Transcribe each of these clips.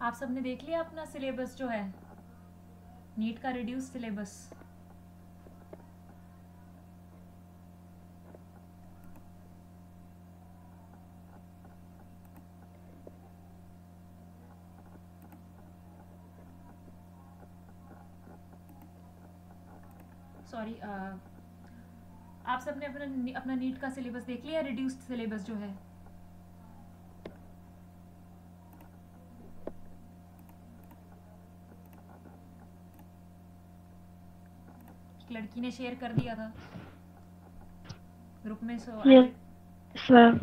आप सबने देख लिया अपना सिलेबस जो है, नीट का रिड्यूस सिलेबस? सॉरी, आप सबने अपना अपना नीट का सिलेबस देख लिया, रिड्यूस्ड सिलेबस जो है? एक लड़की ने शेयर कर दिया था ग्रुप में, सो आई यस मैम।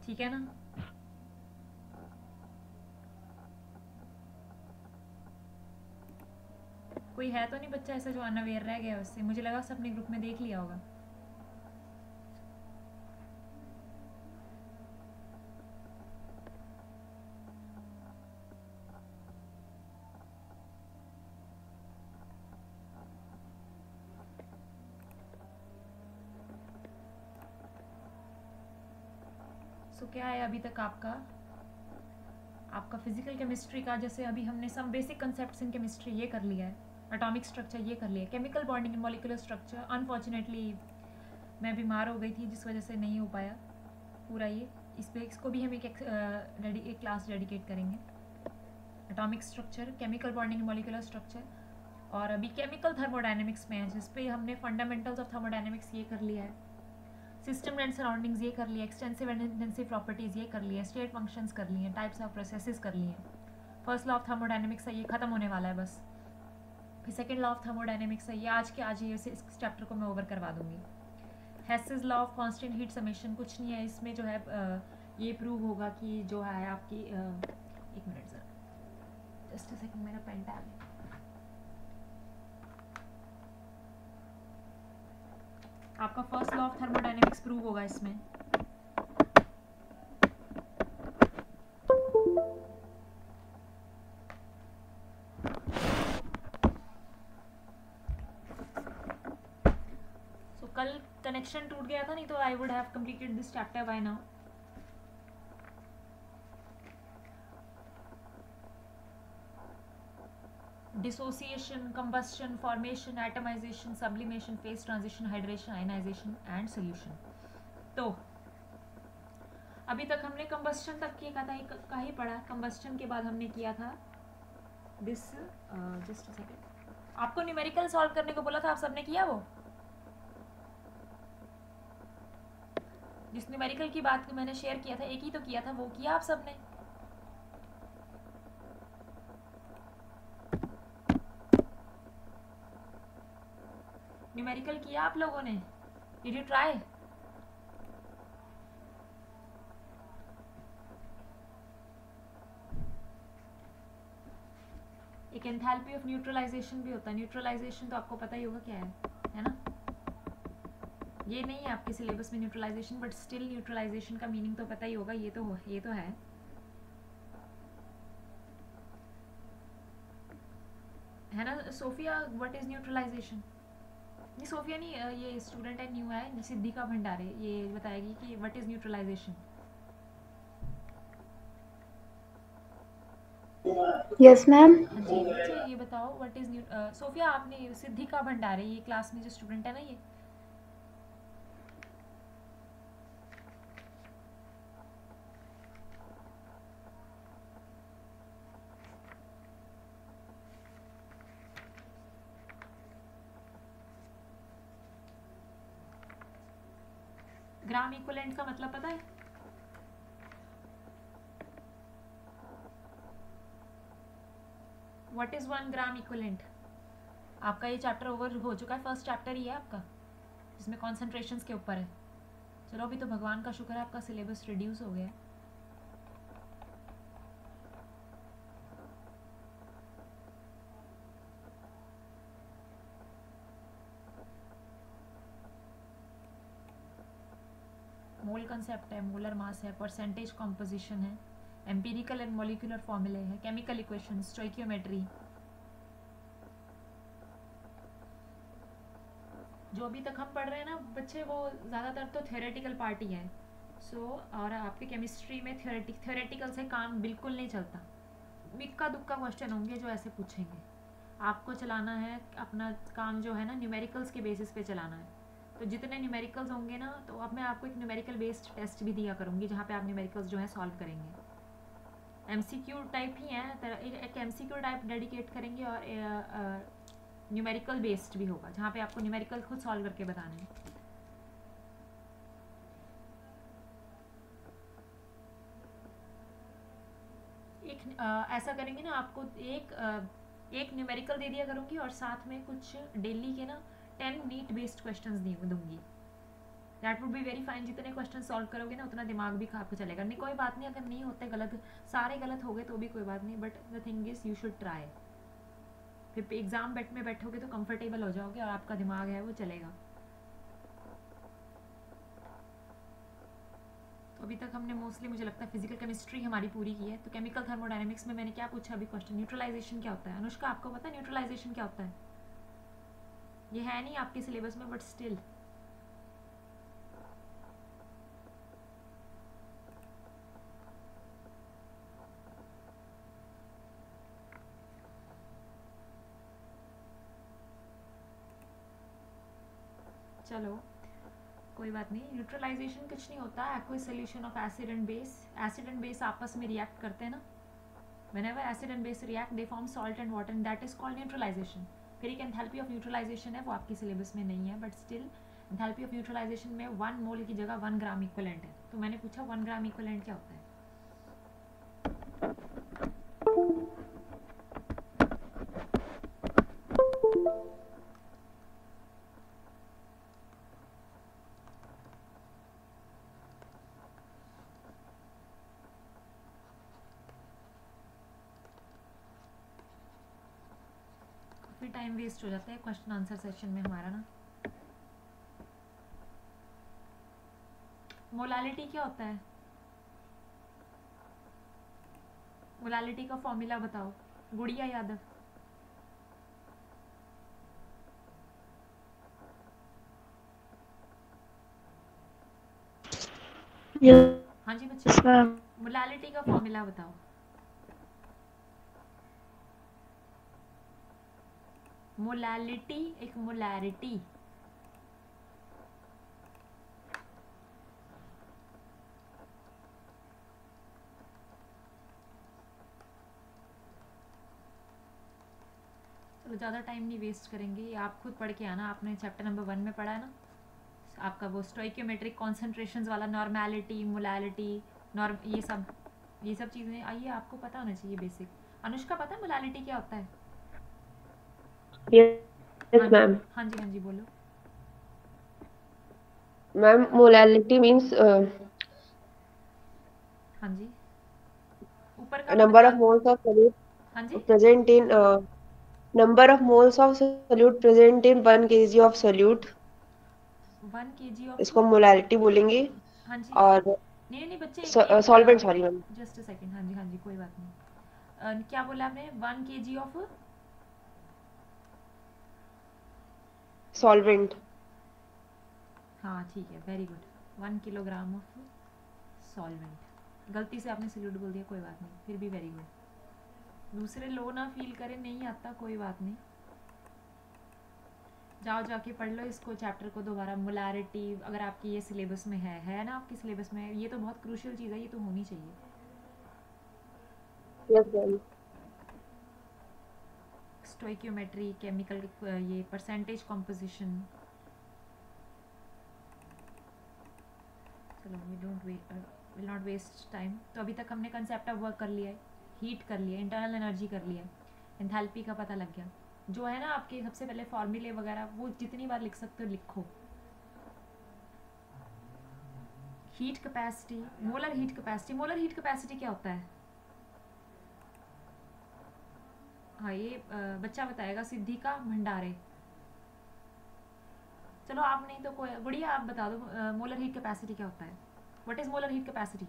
ठीक है ना? कोई है तो नहीं बच्चा ऐसा जो अनअवेयर रह गया उससे? मुझे लगा सबने ग्रुप में देख लिया होगा। सो क्या है अभी तक आपका आपका फिजिकल केमिस्ट्री का? जैसे अभी हमने some basic concepts in chemistry ये कर लिया है, एटॉमिक स्ट्रक्चर ये कर लिया है, chemical bonding and molecular structure. Unfortunately मैं बीमार हो गई थी जिस वजह से नहीं हो पाया पूरा ये। इस पे इसको भी हम एक क्लास डेडिकेट करेंगे। Atomic structure, chemical bonding and molecular structure, और अभी केमिकल थर्मोडायनेमिक्स में है जिस पे हमने फंडामेंटल्स ऑफ थर्मोडायनेमिक्स ये कर लिया है, सिस्टम एंड सराउंडिंग्स ये कर लिया, एक्सटेंसिव एंड इंटेंसिव प्रॉपर्टीज ये कर लिया, स्टेट फंक्शंस कर लिए, टाइप्स ऑफ प्रोसेसेस कर लिए। फर्स्ट लॉ ऑफ थर्मोडायनेमिक्स है, ये खत्म होने वाला है बस। फिर सेकंड लॉ ऑफ थर्मोडायनेमिक्स है, ये आज के आज ही इस चैप्टर को मैं ओवर करवा दूंगी। Hess's law of constant heat summation, कुछ नहीं है इसमें जो है ये प्रूव होगा कि जो है आपकी एक minute sir, just a second, मेरा पेन टैब है। आपका first law of thermodynamics prove होगा इसमें। सो कल कनेक्शन टूट गया था, नहीं तो I would have completed this chapter by now. Dissociation, combustion, formation, atomization, sublimation, phase transition, hydration, ionization and solution. तो अभी तक हमने कंबस्शन तक किया था, का ही पढ़ा। कंबस्शन के बाद हमने किया था दिस, जस्ट अ सेकंड, आपको न्यूमेरिकल सॉल्व करने को बोला था, आप सबने किया वो? जिस न्यूमेरिकल की बात मैंने शेयर किया था, एक ही तो किया था, वो किया आप सबने? न्यूमेरिकल किया आप लोगों ने? Did you try? एक एंथैल्पी ऑफ न्यूट्रलाइजेशन भी होता है। न्यूट्रलाइजेशन तो आपको पता ही होगा क्या है ना? ये नहीं है आपके सिलेबस में न्यूट्रलाइजेशन, बट स्टिल न्यूट्रलाइजेशन का मीनिंग तो पता ही होगा। ये तो है ना सोफिया? What is neutralization? नहीं सोफिया नहीं, ये स्टूडेंट है, न्यू है, सिद्धिका भंडारे, ये बताएगी कि what is neutralization. Yes ma'am. हाँ जी बच्चे ये बताओ व्हाट इज सोफिया, आपने सिद्धिका भंडारे, ये क्लास में जो स्टूडेंट है ना, ये ग्राम इक्विवेलेंट का मतलब पता है? What is 1 gram equivalent? आपका ये चैप्टर ओवर हो चुका है, फर्स्ट चैप्टर ही है आपका जिसमें कॉन्सेंट्रेशंस के ऊपर है। चलो अभी तो भगवान का शुक्र है आपका सिलेबस रिड्यूस हो गया है। मोल कंसेप्ट है, मोलर मास है, परसेंटेज कॉम्पोजिशन है, एम्पिरिकल एंड मॉलिक्यूलर फॉर्मूले है, केमिकल इक्वेशन, स्टोइकियोमेट्री। जो अभी तक हम पढ़ रहे हैं ना बच्चे, वो ज़्यादातर तो थ्योरेटिकल पार्ट ही है। सो और आपके केमिस्ट्री में थ्योरेटिकल से काम बिल्कुल नहीं चलता। इक्का दुक्का क्वेश्चन होंगे जो ऐसे पूछेंगे। आपको चलाना है अपना काम जो है ना न्यूमेरिकल्स के बेसिस पे चलाना है। तो जितने न्यूमेरिकल्स होंगे ना, तो अब मैं आपको एक न्यूमेरिकल बेस्ड टेस्ट भी दिया करूँगी जहाँ पे आप न्यूमेरिकल्स जो है सॉल्व करेंगे। एमसीक्यू टाइप ही है, एक एमसीक्यू टाइप डेडिकेट करेंगे और न्यूमेरिकल बेस्ड भी होगा जहाँ पे आपको न्यूमेरिकल खुद सॉल्व करके बताने हैं। एक ऐसा करेंगे ना, आपको एक न्यूमेरिकल दे दिया करूँगी और साथ में कुछ डेली के ना 10 नीट बेस्ड क्वेश्चंस दूंगी। That would be very fine. जितने क्वेश्चन सॉल्व करोगे ना उतना दिमाग भी आपको चलेगा। नहीं कोई बात नहीं, अगर नहीं होते गलत, सारे गलत हो गए तो भी कोई बात नहीं, but the thing is you should try. फिर एग्जाम में बैठोगे तो कंफर्टेबल हो जाओगे और आपका दिमाग है वो चलेगा। तो अभी तक हमने मोस्टली मुझे लगता है फिजिकल केमिस्ट्री हमारी पूरी की है। तो केमिकल थर्मोडायनेमिक्स में मैंने क्या पूछा अभी क्वेश्चन, न्यूट्रलाइजेशन क्या होता है। अनुष्का आपको पता है न्यूट्रलाइजेशन क्या होता है? ये है नहीं आपके सिलेबस में बट स्टिल। चलो कोई बात नहीं। न्यूट्रलाइजेशन कुछ नहीं होता, aqueous solution of acid and base. Acid and base आपस में रिएक्ट करते हैं ना, whenever acid and base react they form salt and water and that is called neutralization। फिर एक एंथैल्पी ऑफ न्यूट्रलाइजेशन है, वो आपके सिलेबस में नहीं है but still enthalpy of neutralization में 1 मोल की जगह 1 ग्राम इक्विवेलेंट है। तो मैंने पूछा 1 ग्राम इक्विवेलेंट क्या होता है। फिर टाइम वेस्ट हो जाता है क्वेश्चन आंसर सेशन में हमारा ना। मोलालिटी क्या होता है? मोलालिटी का फॉर्मूला बताओ गुड़िया यादव। Yes, हाँ जी बच्चे, ma'am. मोलालिटी का फॉर्मूला बताओ। मोलालिटी एक मोलैरिटी। चलो ज़्यादा टाइम नहीं वेस्ट करेंगे, ये आप खुद पढ़ के आना। आपने चैप्टर नंबर 1 में पढ़ा है ना आपका वो स्टोइकियोमेट्रिक कॉन्सेंट्रेशंस वाला, नॉर्मेलिटी मोलालिटी नॉर्म, ये सब चीज़ें आइए आपको पता होना चाहिए बेसिक। अनुष्का पता है मोलालिटी क्या होता है? Yes, हाँ जी ma'am. हाँ जी हाँ जी बोलो। Ma'am, molality means हाँ जी ऊपर का number of याद। moles of solute हाँ जी present in number of moles of solute present in 1 kg of solute, 1 kg of. इसको मोलालिटी बोलेंगे। हाँ जी और नहीं नहीं बच्चे एक solvent, sorry ma'am, just a second. हाँ जी कोई बात नहीं। क्या बोला आपने? 1 kg ऑफ। सॉल्वेंट। हाँ ठीक है very good. 1 kilogram of solvent. गलती से आपने सल्यूट बोल दिया, कोई बात नहीं, फिर भी वेरी गुड। दूसरे लो ना फील करें, नहीं आता कोई बात नहीं। जाओ जाके पढ़ लो इसको, चैप्टर को दोबारा। मोलारिटी अगर आपकी ये सिलेबस में है ना आपके सिलेबस में, ये तो बहुत क्रूशियल चीज़ है, ये तो होनी चाहिए। Yes ma'am. स्टोइकियोमेट्री, केमिकल, ये परसेंटेज कॉम्पोजिशन। चलो विल नॉट वेस्ट टाइम। तो अभी तक हमने कंसेप्ट ऑफ वर्क कर लिया है, हीट कर लिया, इंटरनल एनर्जी कर लिया, एंथैल्पी का पता लग गया। जो है ना आपके सबसे पहले फॉर्मूले वगैरह वो जितनी बार लिख सकते हो लिखो। Heat capacity, molar heat capacity. Molar heat capacity क्या होता है? हाँ ये बच्चा बताएगा, सिद्धिका भंडारे। चलो आप नहीं तो कोई गुड़िया आप बता दो मोलर हीट कैपेसिटी क्या होता है। What is molar heat capacity?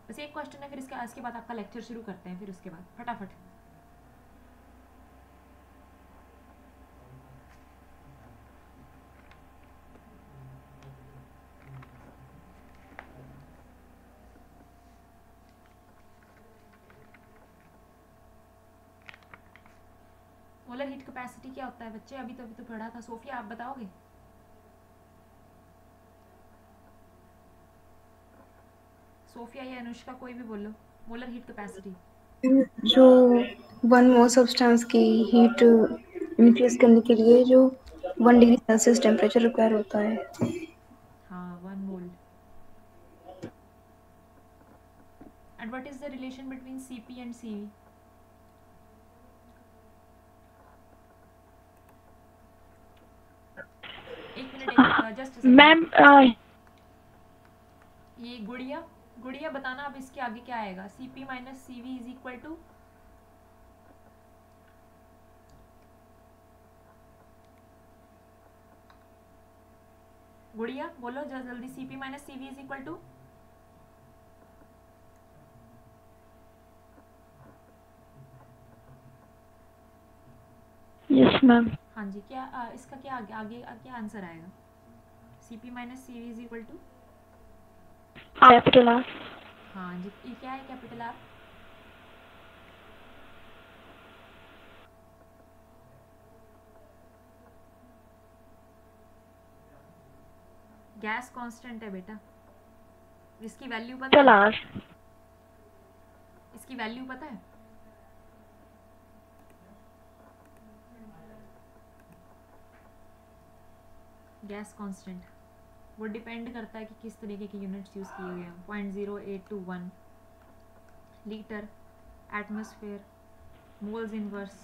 बस एक क्वेश्चन है, फिर इसके बाद आपका लेक्चर शुरू करते हैं। फिर उसके बाद फटाफट। मोलर हीट कैपेसिटी क्या होता है बच्चे? अभी तो पढ़ा था। सोफिया आप बताओगे? सोफिया या अनुष्का कोई भी बोलो। मोलर हीट कैपेसिटी जो 1 मोल सब्सटेंस की हीट इंक्रीज करने के लिए जो 1 डिग्री सेल्सियस टेम्परेचर रिक्वायर होता है। हाँ 1 mole. And what is the relation between Cp and Cv? एक मिनट, जस्ट मैम ये गुड़िया बताना अब इसके आगे क्या आएगा? Cp minus Cv is equal to Gudiya बोलो जल्दी। Cp minus Cv is equal to yes ma'am. हाँ जी, क्या इसका क्या आगे क्या आंसर आएगा? Cp minus Cv is equal to capital R. हाँ जी, ये क्या है? Capital R. गैस कांस्टेंट है बेटा। इसकी वैल्यू पता है? इसकी वैल्यू पता है? गैस कांस्टेंट वो डिपेंड करता है कि किस तरीके के यूनिट्स यूज़ किए गए हैं। 0.0821 लीटर एटमॉस्फेयर मोल्स इनवर्स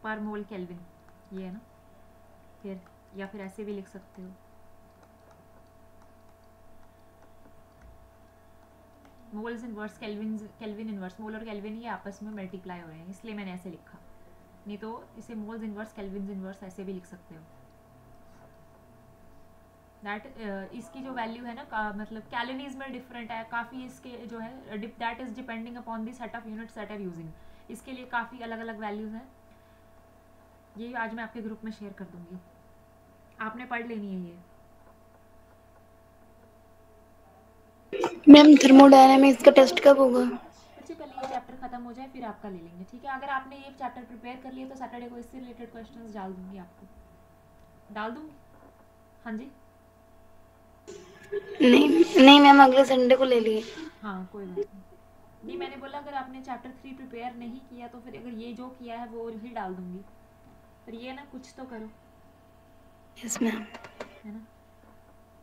पर मोल केल्विन, ये है ना। फिर या फिर ऐसे भी लिख सकते हो, मोल्स इनवर्स केल्विन इनवर्स। मोल और केल्विन ये आपस में मल्टीप्लाई हो रहे हैं, इसलिए मैंने ऐसे लिखा। नहीं तो इसे मोल्स इनवर्स केल्विन इनवर्स ऐसे भी लिख सकते हो। दैट इसकी जो वैल्यू है ना मतलब कैलोरीज में डिफरेंट है काफ़ी। इसके जो है that is depending upon the set of units that are using. इसके लिए काफ़ी अलग अलग वैल्यूज हैं। ये आज मैं आपके ग्रुप में शेयर कर दूंगी, आपने पढ़ लेनी है ये। मैम थर्मोडायनामिक्स का टेस्ट कब होगा? बच्चे पहले ये चैप्टर खत्म हो जाए फिर आपका ले लेंगे, ठीक है? अगर आपने ये चैप्टर प्रिपेयर कर लिया तो सैटरडे को इससे रिलेटेड क्वेश्चंस डाल दूंगी, आपको डाल दूंगी। हाँ जी नहीं मैम, अगले संडे को ले लिए। हाँ कोई बात नहीं मैंने बोला अगर आपने चैप्टर 3 प्रिपेयर नहीं किया तो फिर अगर ये जो किया है वो ही डाल दूंगी। पर ये ना कुछ तो करो। Yes ma'am. है ना,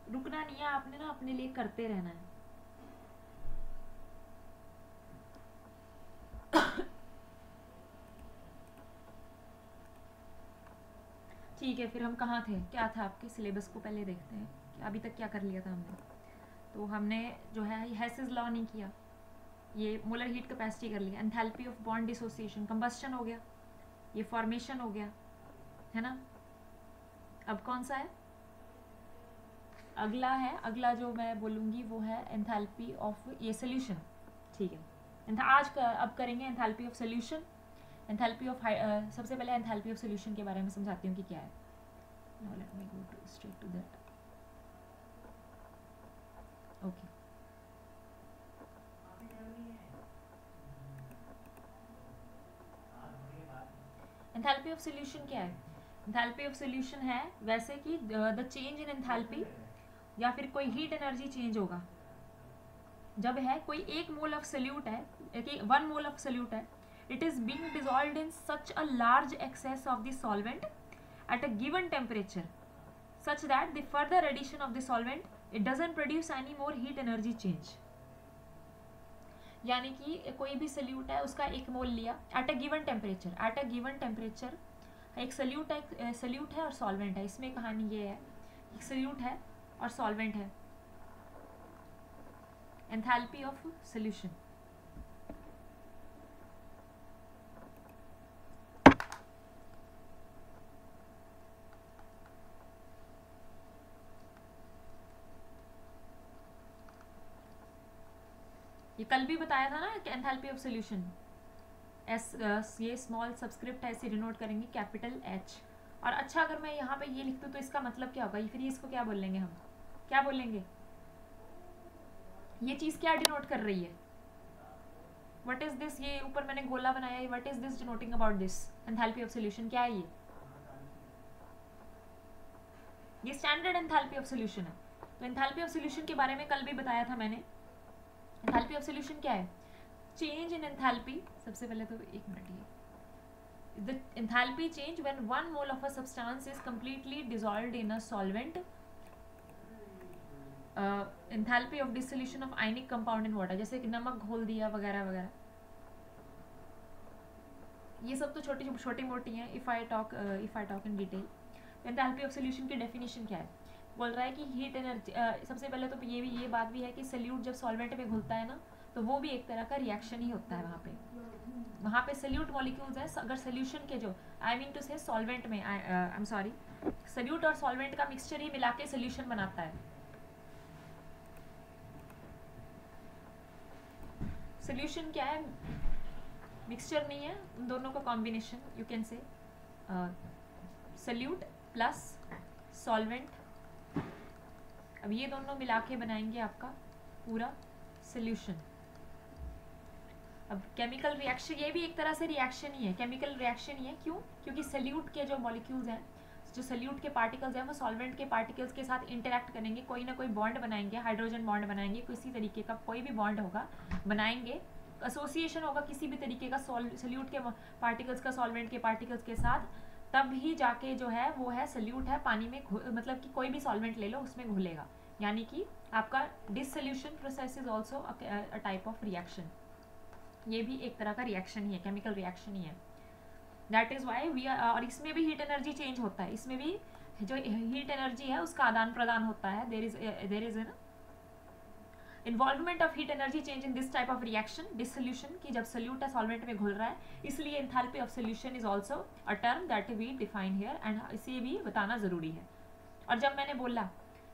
रुकना नहीं है आपने ना, अपने लिए करते रहना है। ठीक है, फिर हम कहाँ थे? क्या था आपके सिलेबस को पहले देखते हैं कि अभी तक क्या कर लिया था हमने। तो हमने जो है हेसिस लॉ नहीं किया, ये मोलर हीट कैपेसिटी कर लिया, enthalpy of bond dissociation, combustion हो गया, ये फॉर्मेशन हो गया, है ना। अब कौन सा है? अगला जो मैं बोलूँगी वो है एंथैल्पी ऑफ ये सोल्यूशन। ठीक है, अब करेंगे enthalpy of solution. Enthalpy of सबसे पहले एंथैल्पी ऑफ सोल्यूशन के बारे में समझाती हूँ कि क्या है। Now let me go straight to that. Okay. Enthalpy of solution क्या है? एंथैल्पी ऑफ सोल्यूशन है वैसे कि द चेंज इन एंथैल्पी या फिर कोई हीट एनर्जी चेंज होगा जब है कोई 1 मोल ऑफ सोल्यूट है, 1 मोल ऑफ सोल्यूट है, it is being dissolved in such a large excess of the solvent at a given temperature such that the further addition of the solvent it doesn't produce any more heat energy change। यानी कि कोई भी solute है उसका 1 mole लिया eight a given temperature, एक solute है और सॉल्वेंट है। इसमें कहानी ये है, एक सोल्यूट है और सॉल्वेंट है। एंथैल्पी ऑफ सोल्यूशन ये कल भी बताया था ना कि एंथैल्पी ऑफ सोल्यूशन ये स्मॉल सबस्क्रिप्ट है, इसे डिनोट करेंगे कैपिटल एच। और अच्छा अगर मैं यहाँ पे ये लिख दूँ तो इसका मतलब क्या होगा? फिर इसको क्या बोलेंगे हम? क्या बोलेंगे? ये चीज़ क्या डिनोट कर रही है? व्हाट इज दिस, ये ऊपर मैंने गोला बनाया है, what is this denoting about this, enthalpy of solution क्या है ये स्टैंडर्ड एंथैल्पी ऑफ सॉल्यूशन है। तो एंथैल्पी ऑफ सॉल्यूशन के बारे में कल भी बताया था मैंने। एंथैल्पी ऑफ सॉल्यूशन क्या है, चेंज इन एंथैल्पी। सबसे पहले तो एक मिनट, ये the enthalpy change when 1 mole of a substance is completely dissolved in a solvent, enthalpy of dissolution of ionic compound in water, जैसे कि नमक घोल दिया वगैरह वगैरह, ये सब तो छोटी मोटी हैं। If I talk in detail, enthalpy of solution की डेफिनेशन क्या है, बोल रहा है कि हीट एनर्जी, सबसे पहले तो ये बात भी है कि सल्यूट जब सॉल्वेंट में घुलता है ना, तो वो भी एक तरह का रिएक्शन ही होता है। वहाँ पे सल्यूट मॉलिक्यूल्स हैं, अगर सोल्यूशन के जो आई मीन टू से सॉल्वेंट में, आई एम सॉरी, सल्यूट और सॉल्वेंट का मिक्सचर ही मिला के सोल्यूशन बनाता है। सोल्यूशन क्या है, मिक्सचर नहीं है, उन दोनों का combination, you can say solute plus solvent. अब ये दोनों मिला के बनाएंगे आपका पूरा सोल्यूशन। अब केमिकल रिएक्शन, ये भी एक तरह से रिएक्शन ही है, केमिकल रिएक्शन ही है। क्यों? क्योंकि सल्यूट के जो मॉलिक्यूल्स हैं, जो सल्यूट के पार्टिकल्स हैं, वो सॉल्वेंट के पार्टिकल्स के साथ इंटरेक्ट करेंगे, कोई ना कोई बॉन्ड बनाएंगे, हाइड्रोजन बॉन्ड बनाएंगे, किसी तरीके का कोई भी बॉन्ड होगा बनाएंगे, एसोसिएशन होगा किसी भी तरीके का सल्यूट के पार्टिकल्स का सॉल्वेंट के पार्टिकल्स के साथ, तब ही जाके जो है वो है सल्यूट है, पानी में मतलब कि कोई भी सॉल्वेंट ले लो उसमें घुलेगा। यानी कि आपका dissolution process is also a type of reaction, ये भी एक तरह का रिएक्शन ही है, केमिकल रिएक्शन ही है। That is why we are, और इसमें भी हीट एनर्जी चेंज होता है, इसमें भी जो हीट एनर्जी है उसका आदान प्रदान होता है। There is an involvement of heat energy change in this type of reaction, dissolution की जब सल्यूट है सॉल्वेंट में घुल रहा है, इसलिए enthalpy of solution is also a term that we define here, and इसे भी बताना जरूरी है। और जब मैंने बोला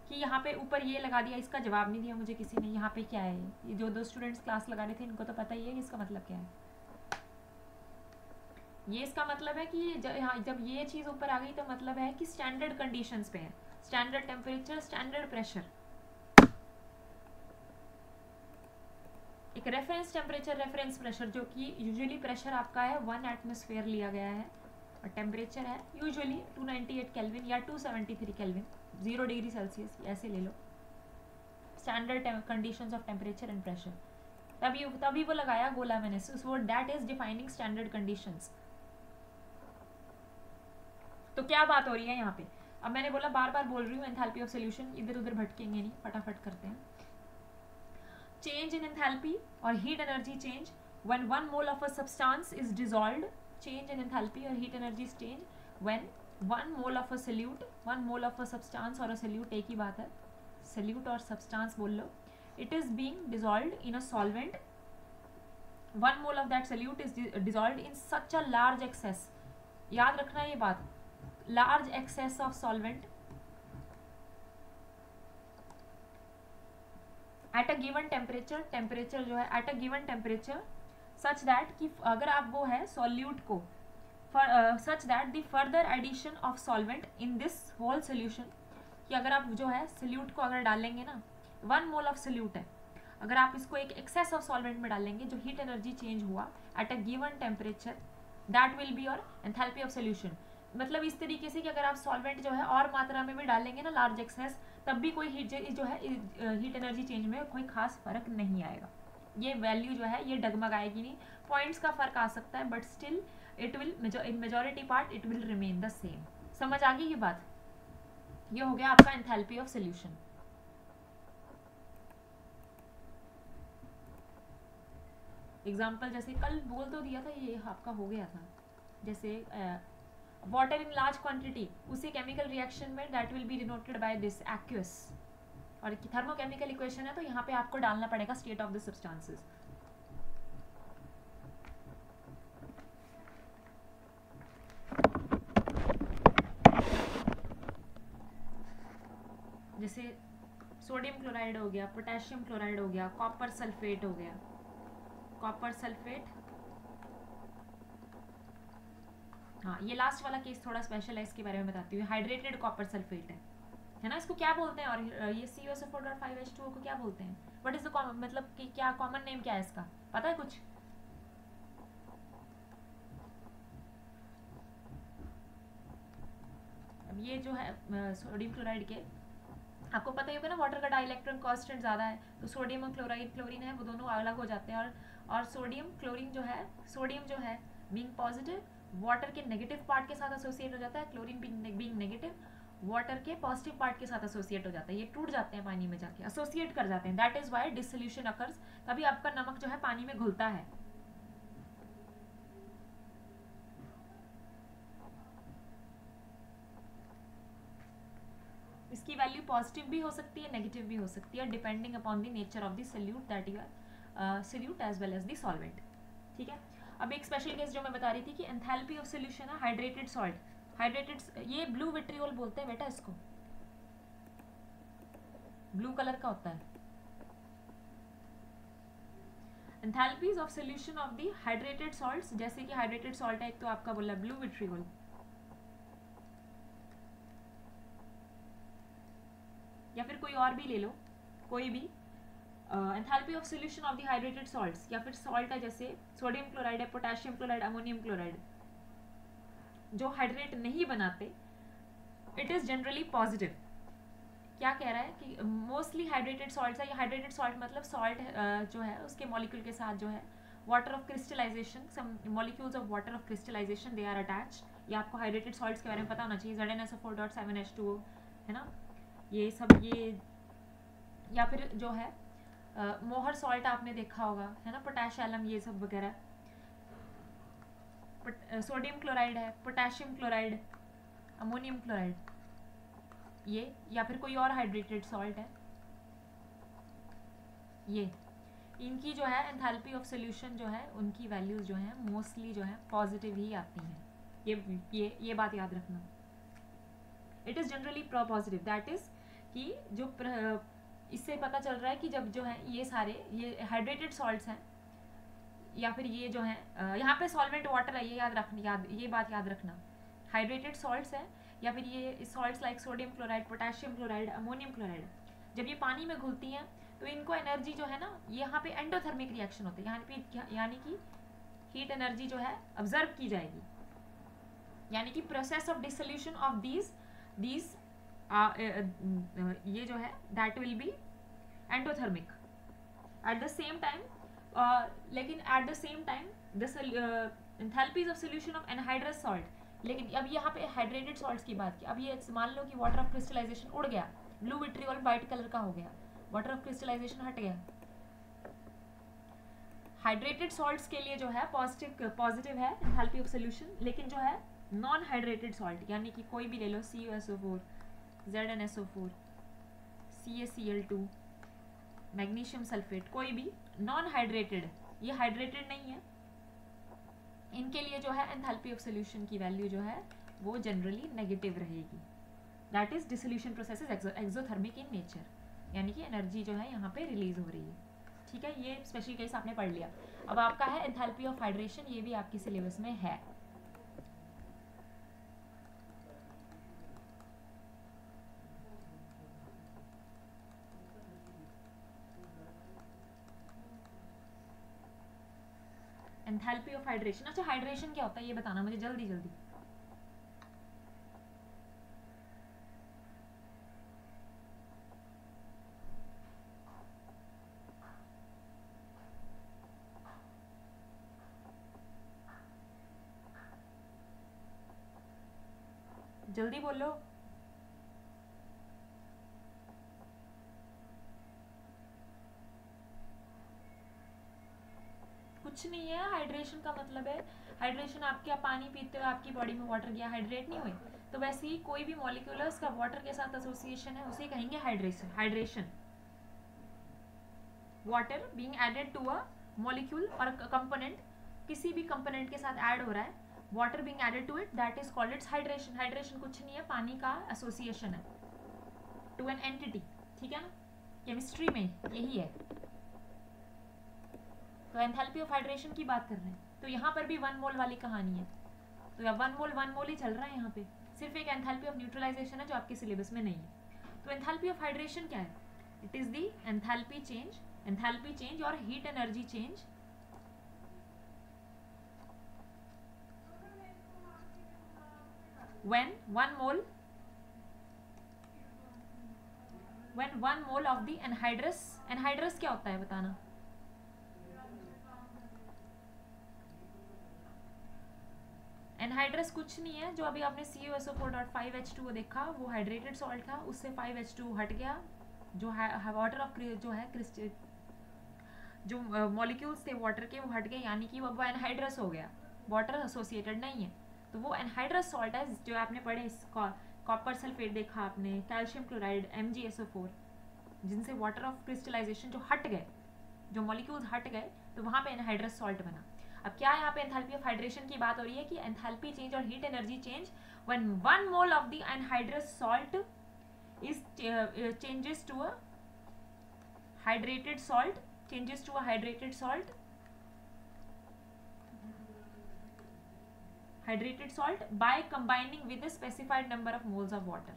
कि यहाँ पे ऊपर ये लगा दिया, इसका जवाब नहीं दिया मुझे किसी ने, यहाँ पे क्या है, ये जो 2 स्टूडेंट्स क्लास लगा रहे थे इनको तो पता ही है कि इसका मतलब क्या है। ये इसका मतलब है कि जब ये चीज़ ऊपर आ गई तो मतलब है कि स्टैंडर्ड कंडीशंस पे है, स्टैंडर्ड टेम्परेचर, स्टैंडर्ड प्रेशर। एक रेफरेंस टेम्परेचर, रेफरेंस प्रेशर, जो कि यूजुअली प्रेशर आपका है 1 एटमॉस्फेयर लिया गया है, और टेम्परेचर है यूजुअली 298 केल्विन या 273 केल्विन, 0 डिग्री सेल्सियस, ऐसे ले लो standard conditions of temperature and pressure. तभी वो लगाया गोला मैंने, so that is defining standard conditions. तो क्या बात हो रही है यहाँ पे, अब मैंने बोला बार बार बोल रही हूँ, एंथैल्पी ऑफ सॉल्यूशन, इधर उधर भटकेंगे नहीं, फटाफट करते हैं। चेंज इन एंथैल्पी और heat energy change when 1 mole of a substance is dissolved, change in enthalpy और heat energy change when 1 mole of a solute, 1 mole of a substance और a salute एक ही बात है, सल्यूट और substance बोल लो, it is being dissolved in a solvent, 1 mole of that solute is dissolved in such a large excess, याद रखना ये बात, large excess of solvent at a given temperature, temperature जो है at a given temperature such that कि अगर आप वो है सॉल्यूट को such that the further addition of solvent in this whole solution, कि अगर आप जो है सल्यूट को अगर डालेंगे ना, 1 मोल ऑफ सल्यूट है, अगर आप इसको एक एक्सेस ऑफ सॉल्वेंट में डालेंगे, जो हीट एनर्जी चेंज हुआ eight a given temperature, that will be your enthalpy of solution. मतलब इस तरीके से कि अगर आप सॉल्वेंट जो है और मात्रा में भी डालेंगे ना, लार्ज एक्सेस, तब भी कोई हीट जो है हीट एनर्जी चेंज में कोई खास फर्क नहीं आएगा, ये वैल्यू जो है ये डगमगाएगी नहीं, पॉइंट्स का फर्क आ सकता है, but still it will in majority part it will remain the same. समझ आ गई ये बात? ये हो गया आपका एंथैल्पी ऑफ सॉल्यूशन। एग्जाम्पल जैसे कल बोल तो दिया था, ये आपका हो गया था, जैसे वाटर इन लार्ज क्वांटिटी, उसी केमिकल रिएक्शन में that will B denoted by this aqueous, और थर्मोकेमिकल इक्वेशन है तो यहाँ पे आपको डालना पड़ेगा स्टेट ऑफ द सब्सटेंसेस। जैसे सोडियम क्लोराइड हो गया, पोटेशियम क्लोराइड हो गया, कॉपर सल्फेट हो गया, कॉपर सल्फेट, हाँ ये लास्ट वाला केस थोड़ा स्पेशल है, इसके बारे में बताती हूँ। हाइड्रेटेड कॉपर सल्फेट है ना, इसको क्या बोलते हैं, और ये CuSO4 और 5H2O को क्या बोलते हैं, व्हाट इज द मतलब कि क्या कॉमन नेम क्या है इसका, पता है कुछ? अब ये जो है सोडियम क्लोराइड के, आपको पता ही होगा ना वाटर का डाइलेक्ट्रॉन कांस्टेंट ज़्यादा है, तो सोडियम और क्लोरीन है वो दोनों अलग हो जाते हैं, और सोडियम क्लोरीन जो है, सोडियम जो है बीइंग पॉजिटिव वाटर के नेगेटिव पार्ट के साथ एसोसिएट हो जाता है, क्लोरीन बीइंग नेगेटिव वाटर के पॉजिटिव पार्ट के साथ एसोसिएट हो जाता है, ये टूट जाते हैं पानी में जाके, एसोसिएट कर जाते हैं, that is why dissolution occurs, तभी आपका नमक जो है पानी में घुलता है। इसकी वैल्यू पॉजिटिव भी हो सकती है, नेगेटिव भी हो सकती है, depending upon the nature of the solute that you are solute as well as the solvent. ठीक है, अब एक स्पेशल केस जो मैं बता रही थी कि एंथैल्पी ऑफ सोल्यूशन है हाइड्रेटेड सॉल्ट, हाइड्रेटेड, ये ब्लू विट्रियोल बोलते हैं बेटा इसको, ब्लू कलर का होता है। Enthalpies of solution of the hydrated salts, जैसे कि हाइड्रेटेड सॉल्ट है एक तो आपका बोला ब्लू विट्रियोल, या फिर कोई और भी ले लो, कोई भी enthalpy of solution of the hydrated salts, या फिर सॉल्ट है जैसे सोडियम क्लोराइड है, पोटेशियम क्लोराइड, अमोनियम क्लोराइड, जो हाइड्रेट नहीं बनाते, इट इज जनरली पॉजिटिव। क्या कह रहा है कि मोस्टली हाइड्रेटेड सॉल्ट्स है, या हाइड्रेटेड सॉल्ट मतलब सॉल्ट जो है उसके मॉलिक्यूल के साथ जो है water of crystallization, some molecules of water of crystallization they are attached. ये आपको हाइड्रेटेड सॉल्ट्स के बारे में पता होना चाहिए, ZnSO4.7H2O है ना, ये सब ये, या फिर जो है मोहर सॉल्ट आपने देखा होगा है ना, पोटेशियम, ये सब वगैरह, सोडियम क्लोराइड है, पोटेशियम क्लोराइड, अमोनियम क्लोराइड, ये, या फिर कोई और हाइड्रेटेड सॉल्ट है, ये, इनकी जो है एंथैल्पी ऑफ सोल्यूशन जो है उनकी वैल्यूज जो है मोस्टली जो है पॉजिटिव ही आती हैं, ये बात याद रखना। It is generally pro positive, that is कि जो इससे पता चल रहा है कि जब जो है ये सारे ये हाइड्रेटेड सॉल्ट्स हैं, या फिर ये जो है यहाँ पे सॉल्वेंट वाटर है, ये याद रखना, ये बात याद रखना, हाइड्रेटेड सॉल्ट्स है, या फिर ये salts like sodium chloride, potassium chloride, ammonium chloride, जब ये पानी में घुलती हैं तो इनको एनर्जी जो है ना, यहाँ पे एंडोथर्मिक रिएक्शन होता है, यहाँ पे यानी कि हीट एनर्जी जो है ऑब्जर्व की जाएगी, यानी कि process of dissolution of these ये जो है that will be endothermic at the same time, लेकिन at the same time the enthalpies of solution of anhydrous salt, लेकिन अब यहाँ पे हाइड्रेटेड सॉल्ट्स की बात की, अब ये मान लो कि वाटर ऑफ क्रिस्टलाइजेशन उड़ गया, ब्लू विट्रियोल वाइट कलर का हो गया, वाटर ऑफ क्रिस्टलाइजेशन हट गया, हाइड्रेटेड सॉल्ट्स के लिए जो है पॉजिटिव है एंथैल्पी ऑफ सोल्यूशन, लेकिन जो है नॉन हाइड्रेटेड सॉल्ट, यानी कि कोई भी ले लो, CuSO4, ZnSO4, CaCl2, magnesium sulphate, कोई भी नॉन हाइड्रेटेड, ये हाइड्रेटेड नहीं है, इनके लिए जो है एंथैल्पी ऑफ सोल्यूशन की वैल्यू जो है वो जनरली नेगेटिव रहेगी, that is dissolution process is exothermic in nature, यानी कि एनर्जी जो है यहाँ पे रिलीज हो रही है। ठीक है, ये स्पेशल केस आपने पढ़ लिया। अब आपका है एंथैल्पी ऑफ हाइड्रेशन, ये भी आपकी सिलेबस में है। एंथैल्पी ऑफ हाइड्रेशन, अच्छा हाइड्रेशन क्या होता है ये बताना मुझे जल्दी जल्दी। जल्दी बोलो। कुछ नहीं है, हाइड्रेशन का मतलब है, हाइड्रेशन आप क्या पानी पीते हो, आपकी बॉडी में वाटर गया, हाइड्रेट नहीं हुए, तो वैसे ही कोई भी मॉलिक्यूल्स का वाटर के साथ एसोसिएशन है उसे कहेंगे hydration. Water being added to a molecule और कंपोनेंट, किसी भी कंपोनेंट के साथ ऐड हो रहा है, water being added to it, that is called its hydration. Hydration कुछ नहीं है, पानी का एसोसिएशन है टू एन एंटिटी, ठीक है ना, केमिस्ट्री में यही है। तो एंथैल्पी ऑफ हाइड्रेशन की बात कर रहे हैं, तो यहाँ पर भी 1 मोल वाली कहानी है, तो 1 मोल ही चल रहा है यहाँ पे, सिर्फ एक एंथैल्पी ऑफ न्यूट्रलाइजेशन है जो आपके सिलेबस में नहीं है। तो एंथैल्पी ऑफ हाइड्रेशन क्या है? It is the enthalpy change और heat energy change when 1 mole when 1 mole of the anhydrous क्या होता है बताना। एनहाइड्रस कुछ नहीं है, जो अभी आपने CuSO4.5H2 देखा वो हाइड्रेटेड सॉल्ट था, उससे 5H2 हट गया, जो वाटर ऑफ जो है क्रिस्टल जो मॉलिक्यूल्स थे वाटर के वो हट गए, यानी कि वो एनहाइड्रस हो गया, वाटर एसोसिएटेड नहीं है, तो वो एनहाइड्रस सॉल्ट है। जो आपने पढ़े कॉपर सल्फेट देखा आपने, कैल्शियम क्लोराइड, MgSO4, जिनसे वाटर ऑफ क्रिस्टलाइजेशन जो हट गए, जो मॉलिक्यूल्स हट गए, तो वहाँ पे एनहाइड्रस सॉल्ट बना। अब क्या यहाँ पे एंथैल्पी ऑफ हाइड्रेशन की बात हो रही है कि एंथैल्पी चेंज और heat energy change when 1 mole of the anhydrous salt is changes to a hydrated salt, changes to a hydrated salt by combining with a specified number of moles of water.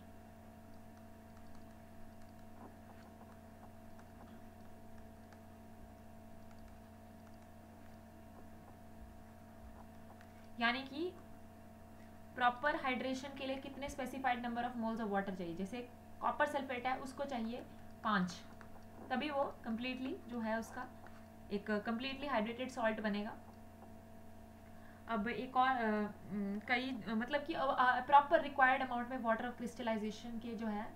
यानी कि proper hydration के लिए कितने specified number of moles of water चाहिए। जैसे copper sulphate है, उसको चाहिए 5, तभी वो कम्प्लीटली जो है उसका एक कम्प्लीटली हाइड्रेटेड सॉल्ट बनेगा। अब एक और कई मतलब कि प्रॉपर रिक्वायर्ड अमाउंट में वाटर ऑफ क्रिस्टलाइजेशन के जो है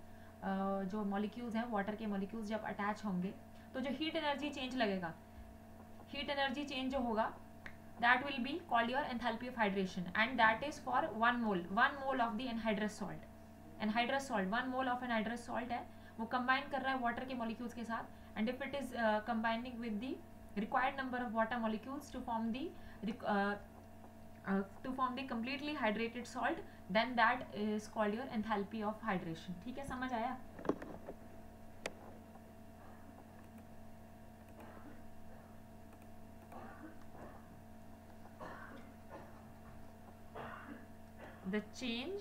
जो मॉलिक्यूल्स हैं, वाटर के मॉलिक्यूल्स जब अटैच होंगे तो जो हीट एनर्जी चेंज लगेगा, हीट एनर्जी चेंज जो होगा that will be called your enthalpy of hydration, and that is for 1 mole of the anhydrous salt. 1 mole of anhydrous salt है, वो कंबाइन कर रहा है वाटर के मॉलिक्यूल्स के साथ, and if it is combining with the required number of water molecules to form the completely hydrated salt, then that is called your enthalpy of hydration. ठीक है, समझ आया? The change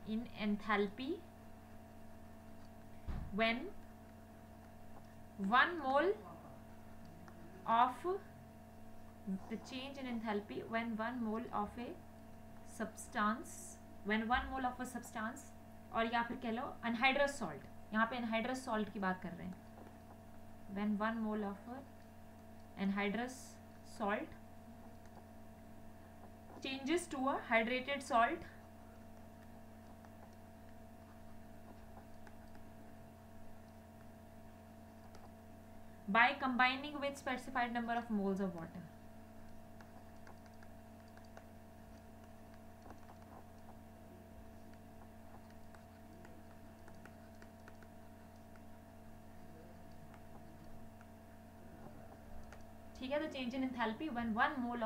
in enthalpy when 1 mole of the change in enthalpy when 1 mole of a substance, और या फिर कह लो anhydrous salt, यहाँ पे अनहाइड्रस सॉल्ट की बात कर रहे हैं, when 1 mole of anhydrous salt changes to a hydrated salt by combining with specified number of moles of water. ठीक है, तो change in enthalpy when 1 mole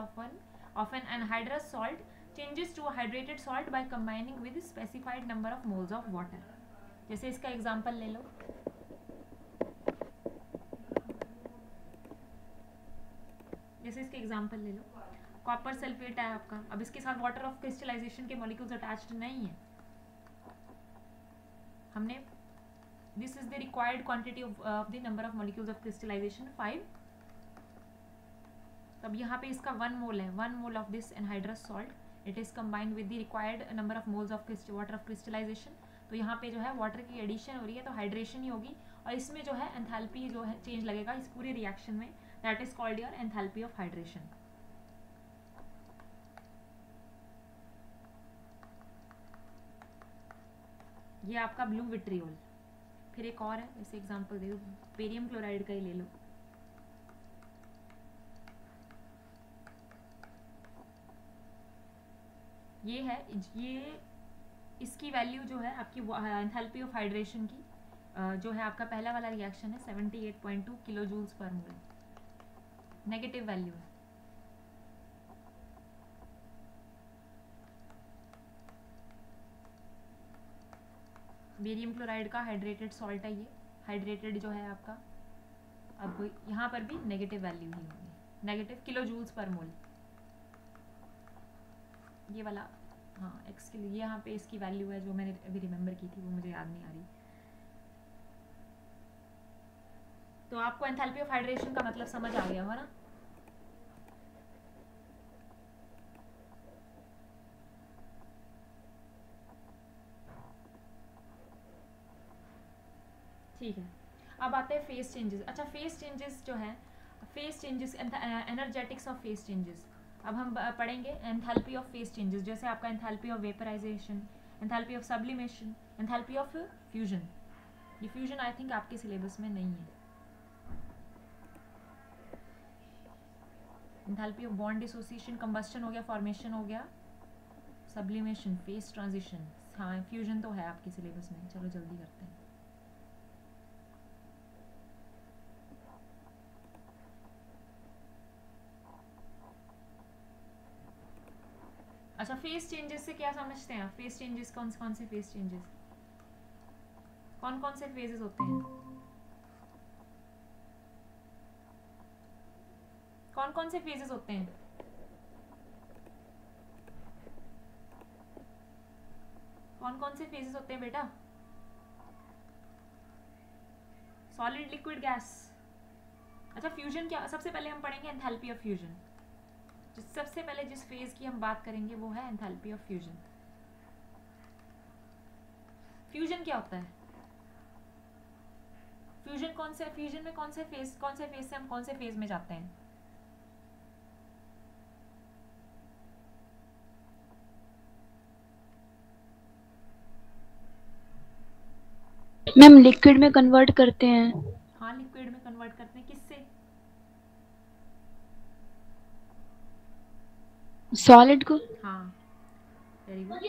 of an anhydrous salt changes to a hydrated salt by combining with specified number of moles of water. जैसे इसका example ले लो, copper sulphate है आपका, अब इसके साथ वाटर ऑफ क्रिस्टलाइजेशन के मॉलिक्यूल्स अटैच्ड नहीं है, हमने this is the required quantity of the number of molecules of crystallization 5, तब यहाँ पे इसका 1 मोल है, 1 mole of this anhydrous salt, it is combined with the required number of moles of water of crystallization, तो यहाँ पे जो है वाटर की एडिशन हो रही है तो हाइड्रेशन ही होगी, और इसमें जो है एंथैल्पी जो है चेंज लगेगा इस पूरे रिएक्शन में, that is called your enthalpy of hydration. ये आपका ब्लू विट्रियोल। फिर एक और है, इसे एग्जांपल दे दो, बेरियम क्लोराइड का ही ले लो, ये है, ये इसकी वैल्यू जो है आपकी एंथैल्पी ऑफ हाइड्रेशन की जो है आपका पहला वाला रिएक्शन है 78.2 किलो जूल्स पर मोल, नेगेटिव वैल्यू है। बेरियम क्लोराइड का हाइड्रेटेड सॉल्ट है, ये हाइड्रेटेड जो है आपका, अब यहाँ पर भी नेगेटिव वैल्यू ही होगी, नेगेटिव किलो जूल्स पर मोल, ये वाला, हाँ एक्स के लिए यहाँ पे इसकी वैल्यू है जो मैंने अभी रिमेंबर की थी, वो मुझे याद नहीं आ रही। तो आपको एंथैल्पी ऑफ हाइड्रेशन का मतलब समझ आ गया होगा ना? ठीक है, अब आते हैं फेस चेंजेस। अच्छा, फेस चेंजेस जो है, phase changes, energetics of phase changes. अब हम पढ़ेंगे एंथैल्पी ऑफ फेस चेंजेस, जैसे आपका enthalpy of vaporization, enthalpy of sublimation, enthalpy of fusion. ये फ्यूजन आई थिंक आपके सिलेबस में नहीं है। Enthalpy of bond dissociation, combustion हो गया, फॉर्मेशन हो गया, सब्लिमेशन, फेस ट्रांजिशन। हाँ, फ्यूजन तो है आपके सिलेबस में। चलो जल्दी करते हैं। अच्छा, फेस चेंजेस से क्या समझते हैं आप? फेस चेंजेस कौन कौन से फेस चेंजेस, कौन कौन से फेजेस होते हैं? कौन कौन से फेजेस होते हैं? कौन कौन से फेजेस होते हैं बेटा? Solid, liquid, gas. अच्छा, फ्यूजन क्या? सबसे पहले हम पढ़ेंगे एंथैल्पी ऑफ फ्यूजन। सबसे पहले जिस फेज की हम बात करेंगे वो है एंथैल्पी ऑफ फ्यूजन। फ्यूजन क्या होता है? फ्यूजन कौन से, फ्यूजन में कौन से फेज से हम कौन से फेज में जाते हैं? मैम लिक्विड में कन्वर्ट करते हैं। हाँ, लिक्विड में कन्वर्ट करते हैं। किससे? सॉलिड को। हाँ, very good.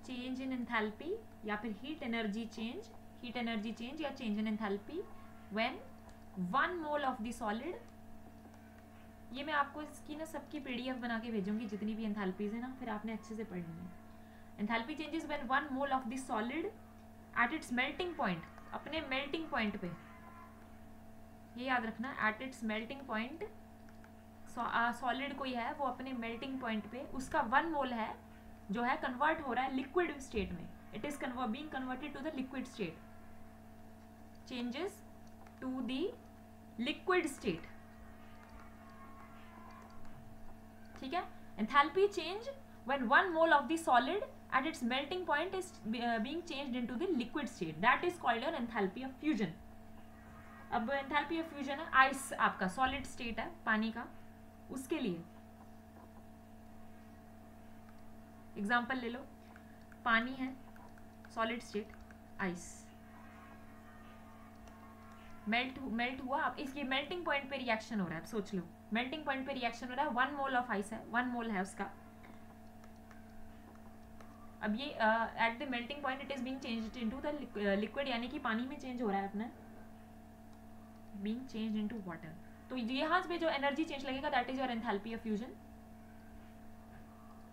Change in enthalpy या फिर heat energy change, heat energy change या change in enthalpy when 1 mole of the solid. ये मैं आपको इसकी ना सबकी पीडीएफ बना के भेजूंगी, जितनी भी एंथैल्पीज है ना, फिर आपने अच्छे से पढ़नी है। Enthalpy changes when 1 mole of the solid at its melting point, अपने मेल्टिंग पॉइंट पे, ये याद रखना, at its melting point. Solid कोई है, वो अपने मेल्टिंग पॉइंट पे उसका 1 मोल है जो है कन्वर्ट हो रहा है लिक्विड स्टेट में। It is being converted to the liquid state, changes to the liquid state. ठीक है, enthalpy change when 1 mole of the solid at its melting point is being changed into the liquid state, that is called an enthalpy of fusion। अब enthalpy of fusion है ice, आपका solid state है पानी का, उसके लिए example ले लो। पानी है सॉलिड स्टेट, आइस मेल्ट हुआ। अब इसके मेल्टिंग पॉइंट पे रिएक्शन हो रहा है। अब सोच लो, मेल्टिंग पॉइंट पे रिएक्शन हो रहा है, 1 मोल ऑफ आइस है, 1 मोल है उसका। अब ये at the melting point it is being changed into the liquid, यानी कि पानी में चेंज हो रहा है अपना, बीइंग चेंज्ड इनटू वाटर। तो यहाँ पे जो एनर्जी चेंज लगेगा that is your enthalpy of fusion.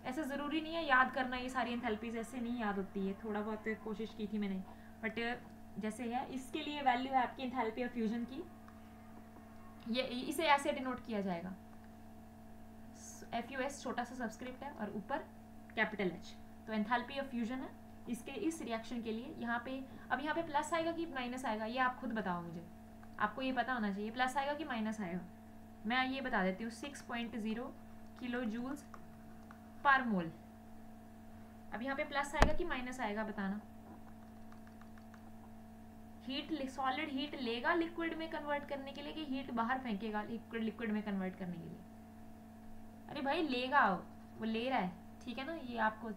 ऐसा जरूरी नहीं है याद करना, ये सारी एंथैल्पीज ऐसे नहीं याद होती है, थोड़ा बहुत कोशिश की थी मैंने, बट जैसे है इसके लिए वैल्यू है आपकी एंथैल्पी ऑफ फ्यूजन की। ये इसे ऐसे डिनोट किया जाएगा, FUS छोटा सा सब्सक्रिप्ट है और ऊपर कैपिटल H। तो एंथैल्पी ऑफ फ्यूजन है इसके, इस रिएक्शन के लिए। यहाँ पे अब यहाँ पे प्लस आएगा कि माइनस आएगा, ये आप खुद बताओ मुझे, आपको ये पता होना चाहिए प्लस आएगा कि माइनस आएगा। मैं ये बता देती हूँ, 6.0 किलो जूल्स पर मोल। अब यहाँ पे प्लस आएगा कि माइनस आएगा बताना। हीट, सॉलिड हीट लेगा लिक्विड में कन्वर्ट करने के लिए कि हीट बाहर फेंकेगा लिक्विड में कन्वर्ट करने के लिए? अरे भाई लेगा, वो ले रहा है, ठीक है ना। ये आपको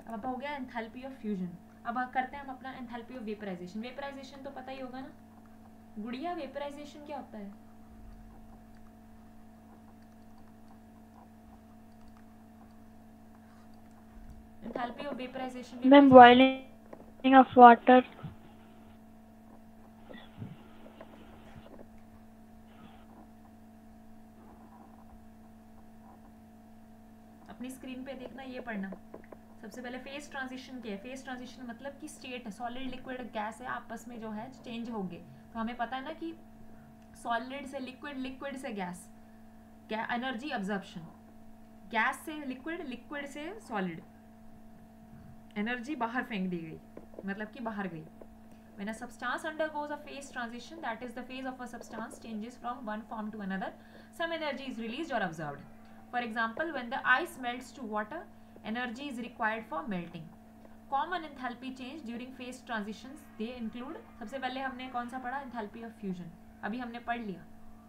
अब हो गया एंथैल्पी ऑफ फ्यूजन। अब करते हैं हम अपना एंथैल्पी ऑफ वेपराइजेशन। वेपराइजेशन तो पता ही होगा ना गुड़िया, वेपराइजेशन क्या होता है? Enthalpy of vaporization, ma'am boiling of water. अपनी स्क्रीन पे देखना, ये पढ़ना। सबसे पहले फेस ट्रांजिशन क्या है? फेस ट्रांजिशन मतलब कि स्टेट है, सॉलिड लिक्विड गैस है, आपस में जो है चेंज होंगे। तो हमें पता है ना कि सॉलिड से लिक्विड, लिक्विड से गैस, एनर्जी अब्जॉर्प्शन, गैस से लिक्विड, लिक्विड से सॉलिड, एनर्जी बाहर फेंक दी गई, मतलब कि बाहर गई। When a substance undergoes a phase transition, that is the phase of a substance changes from one form to another, some energy is released or absorbed. For example, when the ice melts to water, energy is required for melting. Common enthalpy change during phase transitions they include, सबसे पहले हमने कौन सा पढ़ा, enthalpy of fusion, अभी हमने पढ़ लिया.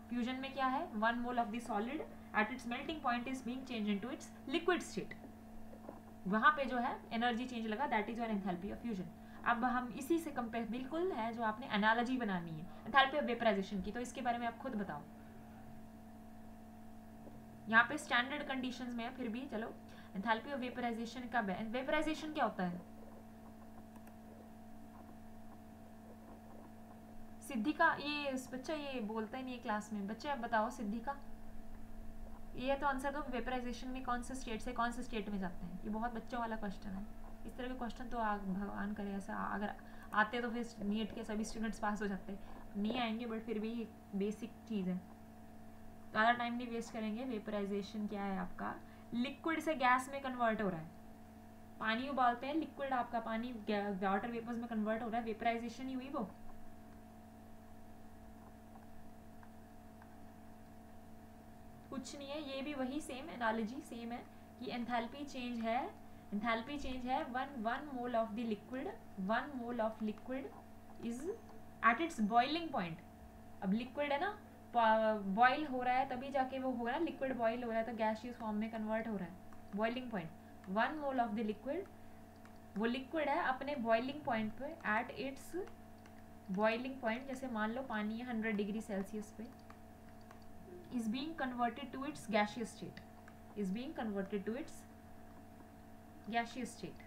फ्यूजन में क्या है, 1 mole of the solid at its melting point is being change into its liquid state. वहां पे जो है एनर्जी चेंज लगा, that is your enthalpy of fusion. अब हम इसी से कंपेयर, बिल्कुल है जो आपने एनालॉजी बनानी है एंथैल्पी ऑफ वेपराइजेशन की, तो इसके बारे में आप खुद बताओ. यहाँ पे स्टैंडर्ड कंडीशंस में है, फिर भी चलो एंथैल्पी ऑफ वेपराइजेशन का, वेपराइजेशन क्या होता है? सिद्धि का ये बच्चा ये बोलता ही नहीं है क्लास में. बच्चे आप बताओ सिद्धि का, ये तो आंसर दो, वेपराइजेशन में कौन से स्टेट से कौन से स्टेट में जाते हैं. ये बहुत बच्चों वाला क्वेश्चन है. इस तरह के क्वेश्चन तो भगवान करे ऐसा अगर आते तो फिर नीट के सभी स्टूडेंट्स पास हो जाते. नहीं आएंगे बट फिर भी बेसिक चीज़ है, ज़्यादा टाइम नहीं वेस्ट करेंगे. वेपराइजेशन क्या है आपका, लिक्विड से गैस में कन्वर्ट हो रहा है. पानी उबालते हैं, लिक्विड आपका पानी वाटर वेपर्स में कन्वर्ट हो रहा है, वेपराइजेशन ही हुई वो. कुछ नहीं है, ये भी वही सेम एनालॉजी सेम है कि एंथैल्पी चेंज है, एंथैल्पी चेंज है 1 mole of the liquid, 1 mole of liquid is at its boiling point. अब लिक्विड है ना, बॉइल हो रहा है तभी जाके वो हो रहा है, लिक्विड बॉइल हो रहा है तो गैसियस फॉर्म में कन्वर्ट हो रहा है. Boiling point 1 mole of the liquid, वो लिक्विड है अपने बॉइलिंग पॉइंट पे, एट इट्स बॉइलिंग पॉइंट, जैसे मान लो पानी है 100 डिग्री सेल्सियस पे, is being converted to its gaseous state, is being converted to its gaseous state.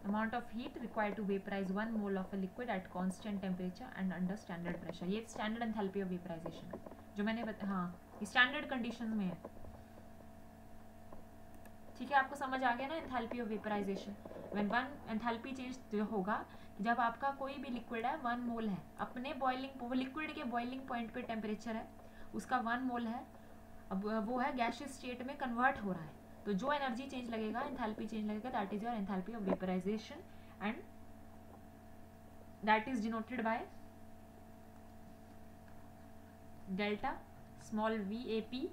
Amount of heat required to vaporize 1 mole of a liquid at constant temperature and under standard pressure. ये standard enthalpy of vaporization है जो मैंने हाँ ये standard conditions में है. ठीक है, आपको समझ आ गया ना enthalpy of vaporization. When one enthalpy change जो होगा, जब आपका कोई भी लिक्विड है 1 मोल है अपने बॉइलिंग, वो लिक्विड के बॉइलिंग पॉइंट पे टेम्परेचर है उसका 1 मोल है, अब वो है गैसियस स्टेट में कन्वर्ट हो रहा है, तो जो एनर्जी चेंज लगेगा, एंथैल्पी चेंज लगेगा, that is your enthalpy of vaporization and that is denoted by delta small VAP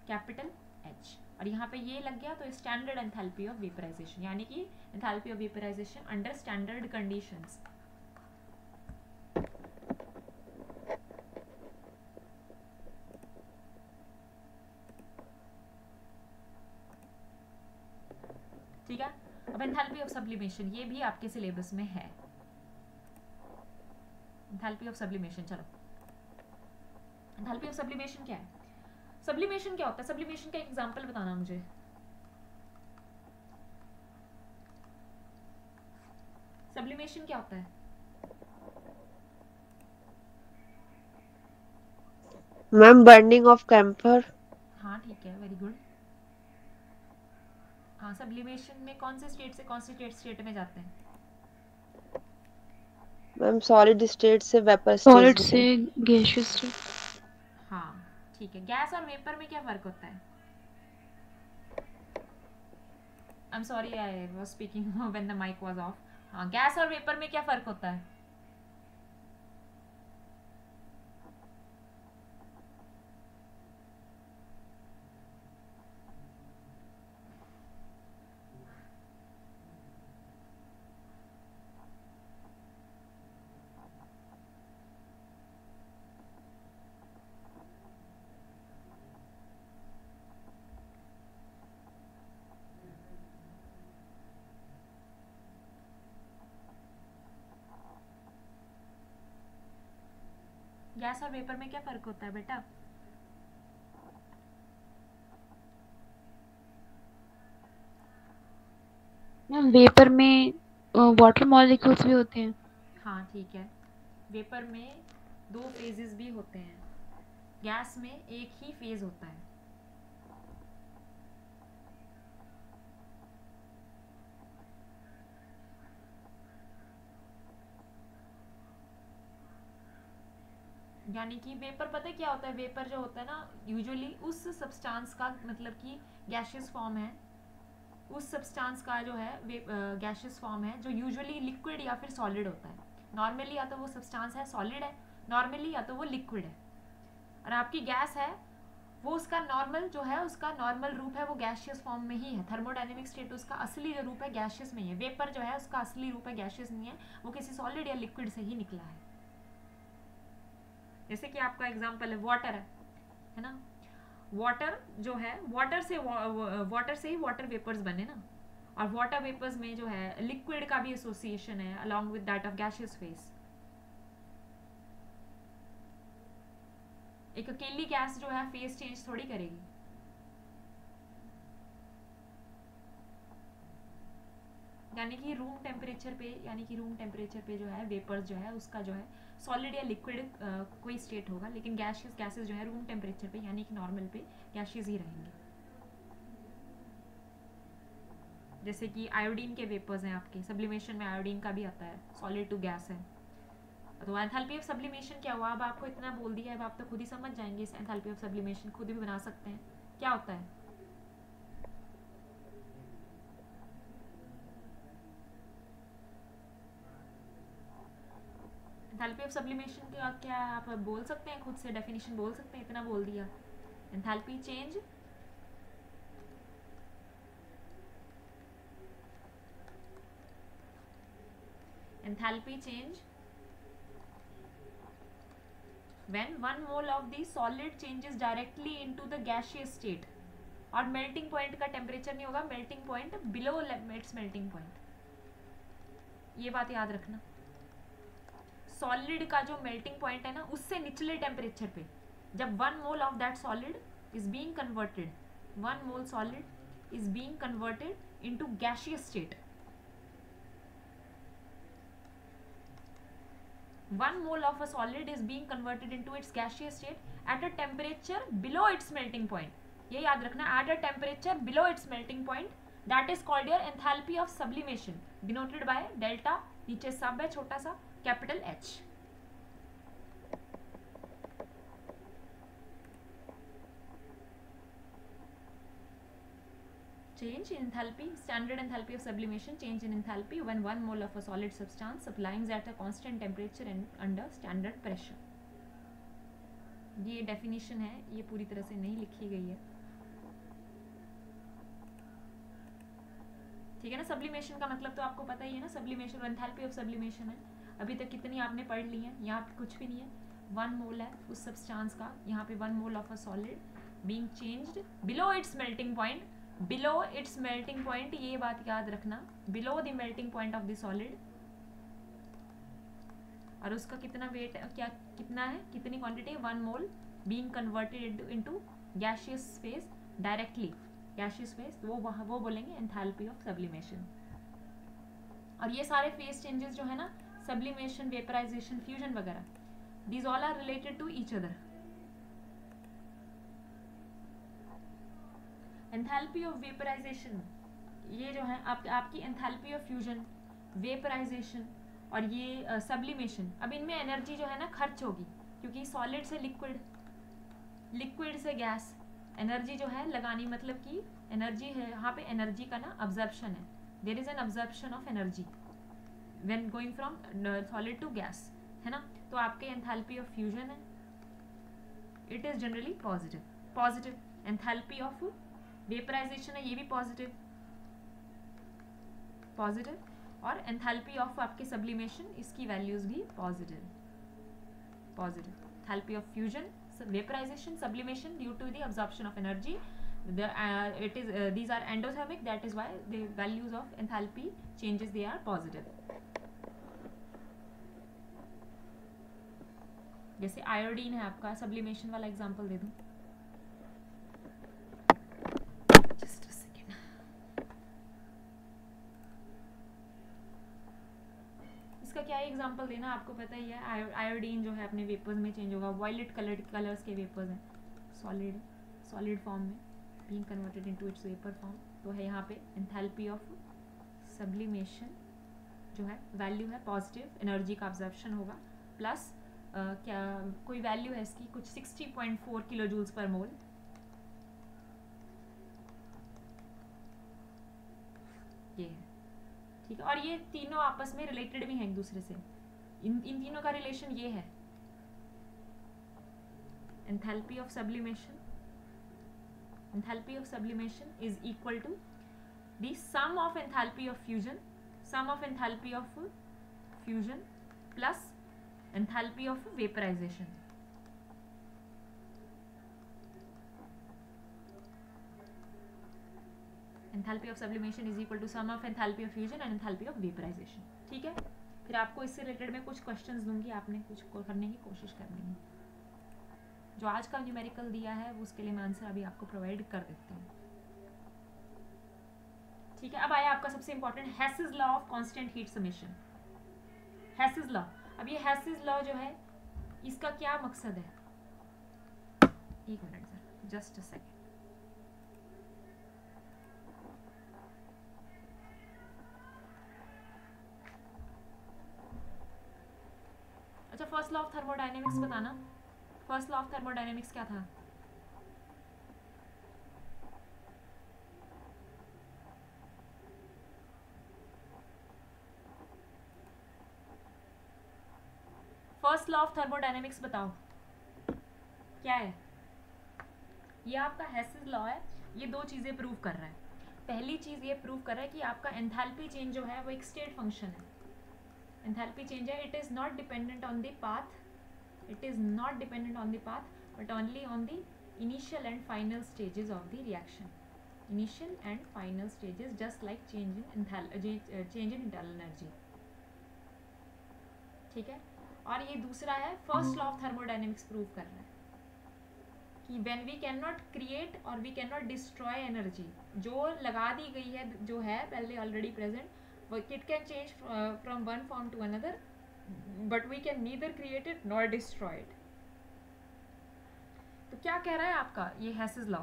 capital H. और यहाँ पे ये लग गया तो स्टैंडर्ड एंथैल्पी ऑफ वेपराइजेशन, यानी कि enthalpy of vaporization under standard conditions. ठीक है, अब एंथैल्पी ऑफ सब्लिमेशन, ये भी आपके सिलेबस में है. एंथैल्पी ऑफ सब्लिमेशन, चलो एंथैल्पी ऑफ सब्लिमेशन क्या है? सब्लिमेशन क्या होता है? सब्लिमेशन का एग्जांपल बताना मुझे. सब्लिमेशन क्या होता है? Ma'am burning of camphor. हाँ ठीक है, वेरी गुड. हाँ, सब्लिमेशन में कौन से स्टेट से कौन से स्टेट में जाते हैं? मैम सॉलिड स्टेट से वेपर सॉलिड स्टेट से गैसियस स्टेट. हाँ ठीक है. गैस और वेपर में क्या फर्क होता है? I am sorry, I was speaking when the mic was off. हाँ, गैस और वेपर में क्या फर्क होता है? गैस और वेपर में क्या फर्क होता है बेटा? मैम वेपर में वाटर मॉलिक्यूल्स भी होते हैं. हाँ ठीक है, वेपर में 2 फेजेस भी होते हैं, गैस में एक ही फेज होता है. यानी कि वेपर पता है क्या होता है? वेपर जो होता है ना, यूजुअली उस सब्सटेंस का मतलब कि गैसियस फॉर्म है, उस सब्सटेंस का जो है गैशियस फॉर्म है जो यूजुअली लिक्विड या फिर सॉलिड होता है। नॉर्मली या तो वो सब्सटेंस है सॉलिड है, नॉर्मली या तो वो लिक्विड है। और आपकी गैस है वो उसका नॉर्मल जो है उसका नॉर्मल रूप है वो गैशियस फॉर्म में ही है। थर्मोडायनेमिक स्टेट उसका असली जो रूप है गैशियस में ही है। वेपर जो है उसका असली रूप है गैशियस नहीं है, वो किसी सॉलिड या लिक्विड से ही निकला है। जैसे कि आपका एग्जांपल है वाटर है ना। वाटर जो है वाटर से ही वाटर वेपर्स बने ना, और वाटर वेपर्स में जो है लिक्विड का भी एसोसिएशन है along with that of gaseous phase. एक अकेली गैस जो है फेज चेंज थोड़ी करेगी। यानी कि रूम टेम्परेचर पे जो है वेपर्स जो है उसका जो है सॉलिड या लिक्विड कोई स्टेट होगा, लेकिन गैसेस जो है रूम टेम्परेचर पे यानी कि नॉर्मल पे गैसेस ही रहेंगे। जैसे कि आयोडीन के वेपर्स हैं आपके, सब्लिमेशन में आयोडीन का भी आता है, सॉलिड टू गैस है। तो एंथैल्पी ऑफ सब्लिमेशन क्या हुआ, अब आपको इतना बोल दिया है, अब आप तो खुद ही समझ जाएंगे इस एंथैल्पी ऑफ सब्लिमेशन, खुद भी बना सकते हैं क्या होता है। एंथैल्पी ऑफ सब्लिमेशन का क्या आप बोल सकते हैं, खुद से डेफिनेशन बोल सकते हैं, इतना बोल दिया। Enthalpy change when 1 mole of the solid changes directly into the gaseous state। और मेल्टिंग पॉइंट का टेम्परेचर नहीं होगा, melting point below its melting point, ये बात याद रखना। सॉलिड का जो मेल्टिंग पॉइंट है ना उससे निचले टेम्परेचर पे जब 1 mole of that solid is being converted, 1 mole solid is being converted into gaseous state, 1 mole of a solid is being converted into its gaseous state at a temperature below its melting point। ये याद रखना, at a temperature below its melting point, that is called your enthalpy of sublimation, denoted by delta, नीचे सब है छोटा सा capital H। Change in enthalpy, standard enthalpy of sublimation, change in enthalpy when 1 mole of a solid substance supplying at a constant temperature and under standard pressure। ये definition है, ये पूरी तरह से नहीं लिखी गई है, ठीक है ना। सब्लिमेशन का मतलब तो आपको पता ही है ना, सब्लिमेशन एंथैल्पी ऑफ सब्लिमेशन है। अभी तक कितनी आपने पढ़ ली है, यहाँ पे कुछ भी नहीं है, 1 मोल है उस सब्सटेंस का, यहाँ पे 1 mole of a solid being changed below its melting point, below its melting point, ये बात याद रखना, below the melting point of the solid. और उसका कितना वेट क्या कितना है, कितनी quantity, 1 mole being converted into gaseous phase directly, gaseous phase, वो बोलेंगे एंथैल्पी ऑफ सब्लिमेशन। और ये सारे फेज चेंजेस जो है ना, सब्लिमेशन, वेपराइजेशन, फ्यूजन वगैरह, these all are related to each other. Enthalpy of vaporization, ये जो है आपकी एंथैल्पी ऑफ फ्यूजन, वेपराइजेशन और ये सब्लिमेशन, अब इनमें एनर्जी जो है ना खर्च होगी, क्योंकि सॉलिड से लिक्विड, लिक्विड से गैस, एनर्जी जो है लगानी, मतलब कि एनर्जी है यहाँ पे, एनर्जी का ना अब्जर्प्शन है, there is an absorption of energy when going from solid to gas, है ना। तो आपके एंथैल्पी ऑफ फ्यूजन है, it is generally positive, positive. Enthalpy of vaporization है, ये भी पॉजिटिव, पॉजिटिव। और एंथैल्पी ऑफ आपके सब्लिमेशन, इसकी वैल्यूज भी positive, positive. Enthalpy of fusion, vaporization, sublimation due to the absorption of energy, these are endothermic, that is why the values of enthalpy changes, they are positive। जैसे iodine है आपका, sublimation वाला example दे दूं, just a second. इसका क्या example देना, आपको पता ही है, आयोडीन जो है अपने वेपर्स में चेंज होगा, वायलेट कलर्स के वेपर्स हैं, सॉलिड फॉर्म में being converted into its vapour form, तो है यहाँ पे एंथैल्पी ऑफ सब्लिमेशन जो है वैल्यू है पॉजिटिव, एनर्जी का अब्जॉर्प्शन होगा, प्लस क्या कोई वैल्यू है इसकी, कुछ 60.4 किलो जूल्स पर मोल, ये है, ठीक है। और ये तीनों आपस में रिलेटेड भी हैं एक दूसरे से, इन तीनों का रिलेशन ये है। Enthalpy of sublimation, enthalpy of sublimation is equal to the sum of enthalpy of fusion, sum of enthalpy of fusion plus enthalpy of vaporization. Enthalpy of sublimation is equal to sum of enthalpy of fusion and enthalpy of vaporization, ठीक है। फिर आपको इससे related मैं कुछ questions दूंगी, आपने कुछ करने की कोशिश करनी है। जो आज का न्यूमेरिकल दिया है उसके लिए मैं आंसर अभी आपको प्रोवाइड कर देती हूँ, ठीक है। अब आया आपका सबसे important Hess's law of constant heat summation. Hess's law, अब ये हेसिस लॉ जो है इसका क्या मकसद है, एक minute sir, just a second. अच्छा, फर्स्ट लॉ ऑफ थर्मोडायनेमिक्स बताना, फर्स्ट लॉ ऑफ थर्मोडायनेमिक्स क्या था? फर्स्ट लॉ ऑफ थर्मोडायनेमिक्स बताओ क्या है? ये आपका हेसिस लॉ है, ये दो चीजें प्रूव कर रहा है। पहली चीज ये प्रूव कर रहा है कि आपका एंथैल्पी चेंज जो है वो एक स्टेट फंक्शन है। एंथैल्पी चेंज है, it is not dependent on the path, it is not dependent on the path but only on the initial and final stages of the reaction, initial and final stages, just like change in internal energy, ठीक है। और ये दूसरा है first law of thermodynamics prove कर रहा है कि when we cannot create or we cannot destroy energy, जो लगा दी गई है, जो है पहले already present, it can change from one form to another, but we can neither create it nor destroy it. तो क्या कह रहा है आपका ये Hess's law?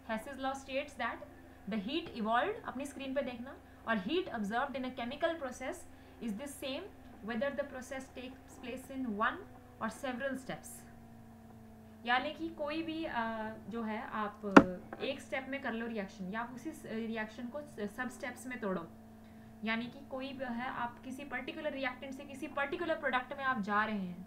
Hess's law states that the heat evolved, अपनी स्क्रीन पे देखना, और heat observed in a chemical process is the same whether the process takes place in one or several steps. यानी कि कोई भी जो है आप एक स्टेप में कर लो रिएक्शन, या आप उसी रिएक्शन को सब स्टेप्स में तोड़ो, यानी कि कोई भी है आप किसी पर्टिकुलर रिएक्टेंट से किसी पर्टिकुलर प्रोडक्ट में आप जा रहे हैं,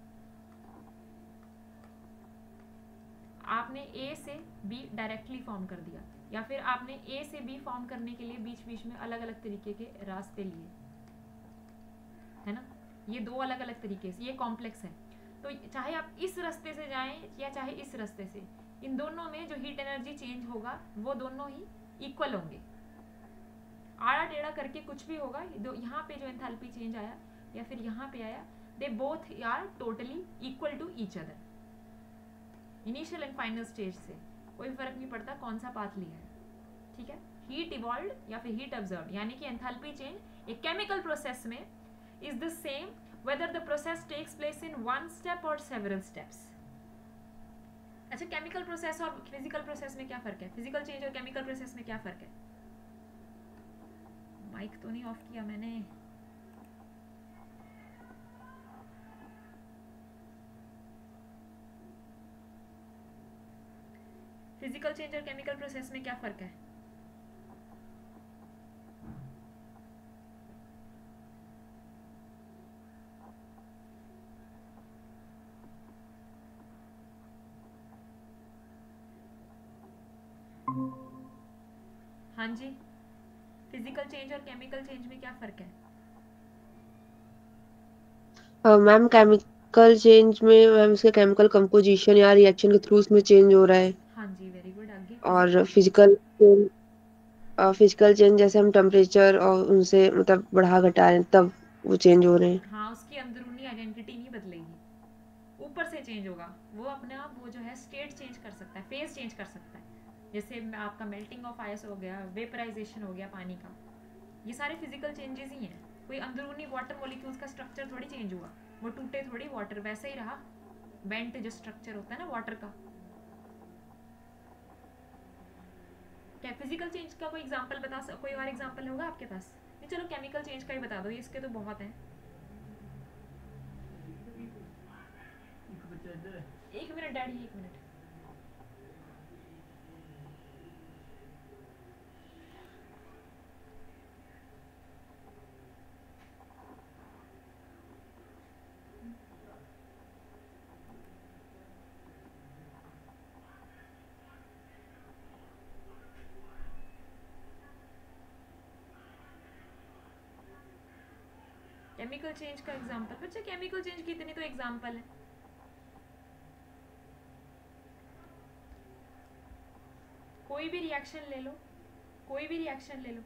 आपने ए से बी डायरेक्टली फॉर्म कर दिया, या फिर आपने ए से बी फॉर्म करने के लिए बीच बीच में अलग अलग तरीके के रास्ते लिए, है ना। ये दो अलग अलग तरीके से, ये कॉम्प्लेक्स है। तो चाहे आप इस रास्ते से जाएं या चाहे इस रास्ते से, इन दोनों में जो हीट एनर्जी चेंज होगा वो दोनों ही इक्वल होंगे। आड़ा टेढ़ा करके कुछ भी होगा, यहाँ पे जो एंथैल्पी चेंज आया या फिर यहाँ पे आया, they both are totally equal to each other. Initial and final stage से कोई फर्क नहीं पड़ता कौन सा पाथ लिया है, ठीक है। हीट इवॉल्व्ड या फिर हीट ऑब्जर्व्ड, यानी कि एंथैल्पी चेंज एक केमिकल प्रोसेस में is the same whether the process takes place in one step or several steps. अच्छा, केमिकल प्रोसेस और फिजिकल प्रोसेस में क्या फर्क है? फिजिकल चेंज और केमिकल प्रोसेस में क्या फर्क है? माइक तो नहीं ऑफ किया मैंने। फिजिकल चेंज और केमिकल प्रोसेस में क्या फर्क है? हाँ जी, फिजिकल चेंज और केमिकल चेंज में क्या फर्क है? मैम केमिकल चेंज में मैम इसके केमिकल कंपोजिशन या रिएक्शन के थ्रू उसमें चेंज हो रहा है। हाँ जी, वेरी गुड। आगे और फिजिकल चेंज जैसे हम टेम्परेचर और उनसे मतलब बढ़ा घटा रहे हैं तब वो चेंज हो रहे हैं। हाँ, उसकी अंदरूनी आइडेंटिटी नहीं बदलेगी, ऊपर से चेंज होगा वो अपने आप, वो जो है स्टेट चेंज कर सकता है, फेज चेंज कर सकता है। जैसे आपका मेल्टिंग ऑफ आइस हो गया, वेपराइजेशन हो गया पानी का, ये सारे फिजिकल चेंजेस ही हैं। कोई अंदरूनी वाटर मॉलिक्यूल्स का स्ट्रक्चर थोड़ी चेंज हुआ, वो टूटे थोड़ी, वाटर वैसे ही रहा, बेंट जो स्ट्रक्चर होता है ना वाटर का। क्या फिजिकल चेंज का कोई एग्जांपल बता कोई और एग्जांपल होगा आपके पास? नहीं, चलो केमिकल चेंज का ही बता दो, इसके तो बहुत हैं। एक मिनट डैडी, एक मिनट। केमिकल चेंज का एग्जांपल, बच्चे केमिकल चेंज की इतनी तो एग्जांपल है। कोई भी रिएक्शन ले लो, कोई भी रिएक्शन ले लो,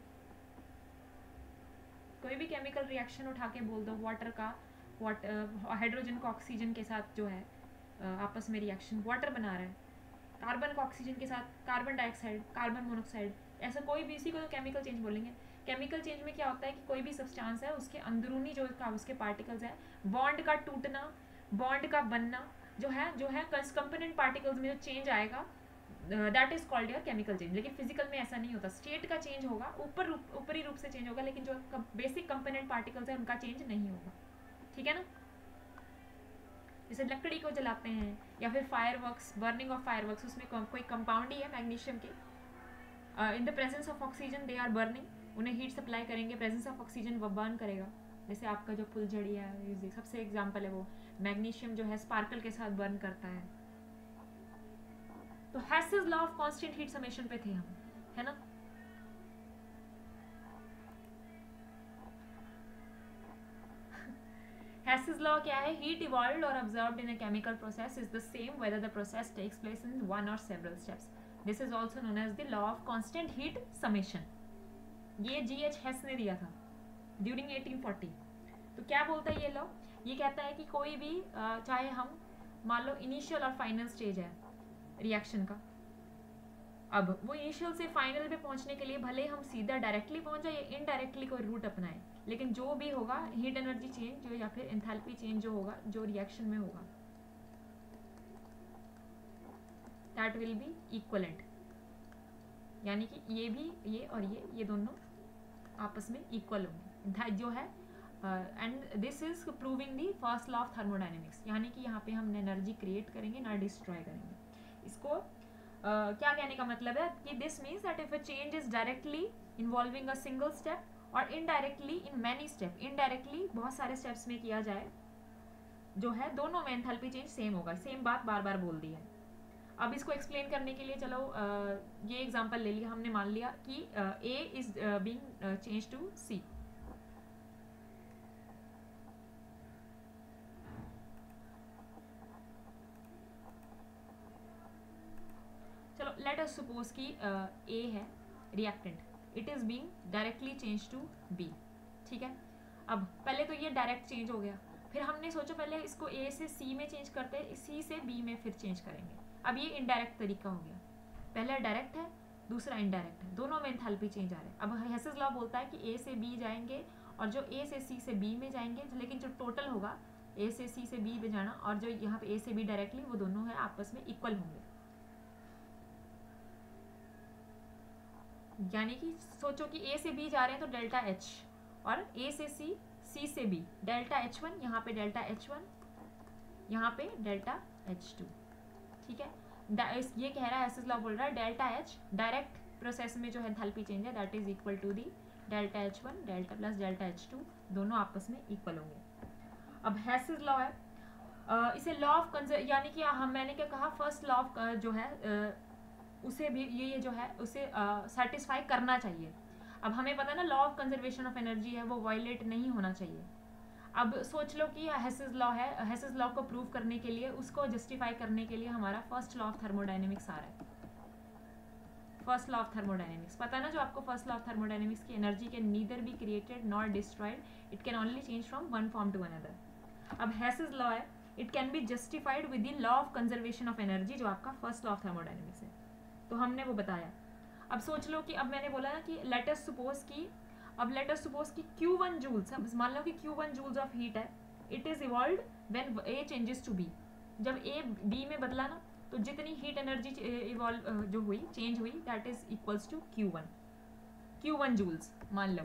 कोई भी केमिकल रिएक्शन उठा के बोल दो, वाटर का हाइड्रोजन को ऑक्सीजन के साथ जो है आपस में रिएक्शन वाटर बना रहा है, कार्बन को ऑक्सीजन के साथ कार्बन डाइऑक्साइड, कार्बन मोनोऑक्साइड, ऐसा कोई भी, इसी को तो केमिकल चेंज बोलेंगे। केमिकल चेंज में क्या होता है कि कोई भी सब्सटेंस है उसके अंदरूनी जो उसके पार्टिकल्स है, बॉन्ड का टूटना, बॉन्ड का बनना जो है कंपोनेंट पार्टिकल्स में जो चेंज आएगा, that is called your chemical change. लेकिन फिजिकल में ऐसा नहीं होता, स्टेट का चेंज होगा, ऊपरी रूप से चेंज होगा, लेकिन जो बेसिक कंपोनेंट पार्टिकल्स है उनका चेंज नहीं होगा, ठीक है ना। जैसे लकड़ी को जलाते हैं या फिर फायरवर्क्स, बर्निंग ऑफ फायरवर्क्स, उसमें कोई कंपाउंड ही है मैग्नीशियम के, in the presence of oxygen they are burning, उन्हें हीट सप्लाई करेंगे, प्रेजेंस ऑफ ऑक्सीजन वो बर्न करेगा। जैसे आपका जो फुलझड़ी है सबसे एग्जांपल है, वो मैग्नीशियम जो है स्पार्कल के साथ बर्न करता है। तो Hess's law of constant heat summation पे थे हम, है ना। Hess's law क्या है? Heat evolved or absorbed in a chemical process is the same whether the process takes place in one or several steps. This is also known as the law of constant heat summation. ये G.H. Hess ने दिया था during 1840. तो क्या बोलता है ये law? ये कहता है कि कोई भी चाहे हम मान लो इनिशियल और फाइनल स्टेज है रिएक्शन का, अब वो इनिशियल से फाइनल पे पहुंचने के लिए भले हम सीधा डायरेक्टली पहुंच जाए या इनडायरेक्टली कोई रूट अपनाए, लेकिन जो भी होगा हीट एनर्जी चेंज जो या फिर एंथैल्पी चेंज जो होगा जो रिएक्शन में होगा, दैट विल बी इक्वलेंट, यानी कि ये भी ये और ये दोनों आपस में इक्वल होंगे जो है। And this is proving the first law of thermodynamics, यानी कि यहाँ पे हम एनर्जी क्रिएट करेंगे ना डिस्ट्रॉय करेंगे। इसको क्या कहने का मतलब है कि this means that if a change is directly involving a single step और indirectly in many step, indirectly बहुत सारे स्टेप्स में किया जाए जो है, दोनों में एंथैल्पी चेंज सेम होगा। सेम बात बार बार बोल दी है। अब इसको एक्सप्लेन करने के लिए चलो ये एग्जांपल ले लिया हमने, मान लिया कि A is being change to C। चलो लेट अस सपोज कि A है reactant, it is being directly change to B, ठीक है। अब पहले तो ये डायरेक्ट चेंज हो गया, फिर हमने सोचा पहले इसको A से C में चेंज करते हैं, C से B में फिर चेंज करेंगे। अब ये इनडायरेक्ट तरीका हो गया, पहला डायरेक्ट है दूसरा इनडायरेक्ट है, दोनों में एंथैल्पी चेंज आ रहा है। अब हेसेस लॉ बोलता है कि A से B जाएंगे और जो A से C से B में जाएंगे, लेकिन जो टोटल होगा A से C से B में जाना और जो यहाँ पे A से B डायरेक्टली, वो दोनों है आपस में इक्वल होंगे। यानी कि सोचो कि A से B जा रहे हैं तो डेल्टा H, और A से C, C से B डेल्टा H1, यहाँ पे डेल्टा H1, यहाँ पे डेल्टा H2, ठीक है। ये कह रहा है हेसेस लॉ बोल रहा है डेल्टा H डायरेक्ट प्रोसेस में जो है एंथैल्पी चेंज है that is equal to the delta H1 delta plus delta H2, दोनों आपस में इक्वल होंगे। अब हेसेस लॉ है, इसे लॉ ऑफ यानी कि मैंने क्या कहा, फर्स्ट लॉ ऑफ जो है उसे भी ये जो है उसे सेटिस्फाई करना चाहिए। अब हमें पता है ना law of conservation of energy है, वो वायलेट नहीं होना चाहिए। अब सोच लो कि हेसेस लॉ है, हेसेस लॉ को प्रूव करने के लिए, उसको जस्टिफाई करने के लिए हमारा फर्स्ट लॉ ऑफ थर्मोडायनेमिक्स आ रहा है। फर्स्ट लॉ ऑफ थर्मोडायनेमिक्स पता है ना, जो आपको फर्स्ट लॉ ऑफ थर्मोडायनेमिक्स की energy can neither be created nor destroyed, it can only change from one form to another. अब हेसेस लॉ है, it can be justified with the law of conservation of energy, जो आपका first law of thermodynamics है, तो हमने वो बताया। अब सोच लो कि अब मैंने बोला ना कि लेट अस सपोज कि Q1 जूल्स, अब मान लो कि Q1 जूल्स ऑफ हीट है, it is evolved when A changes to B। जब A B में बदला ना, तो जितनी हीट एनर्जी इवॉल्व जो हुई, चेंज हुई, that is equals to Q1 joules मान लो।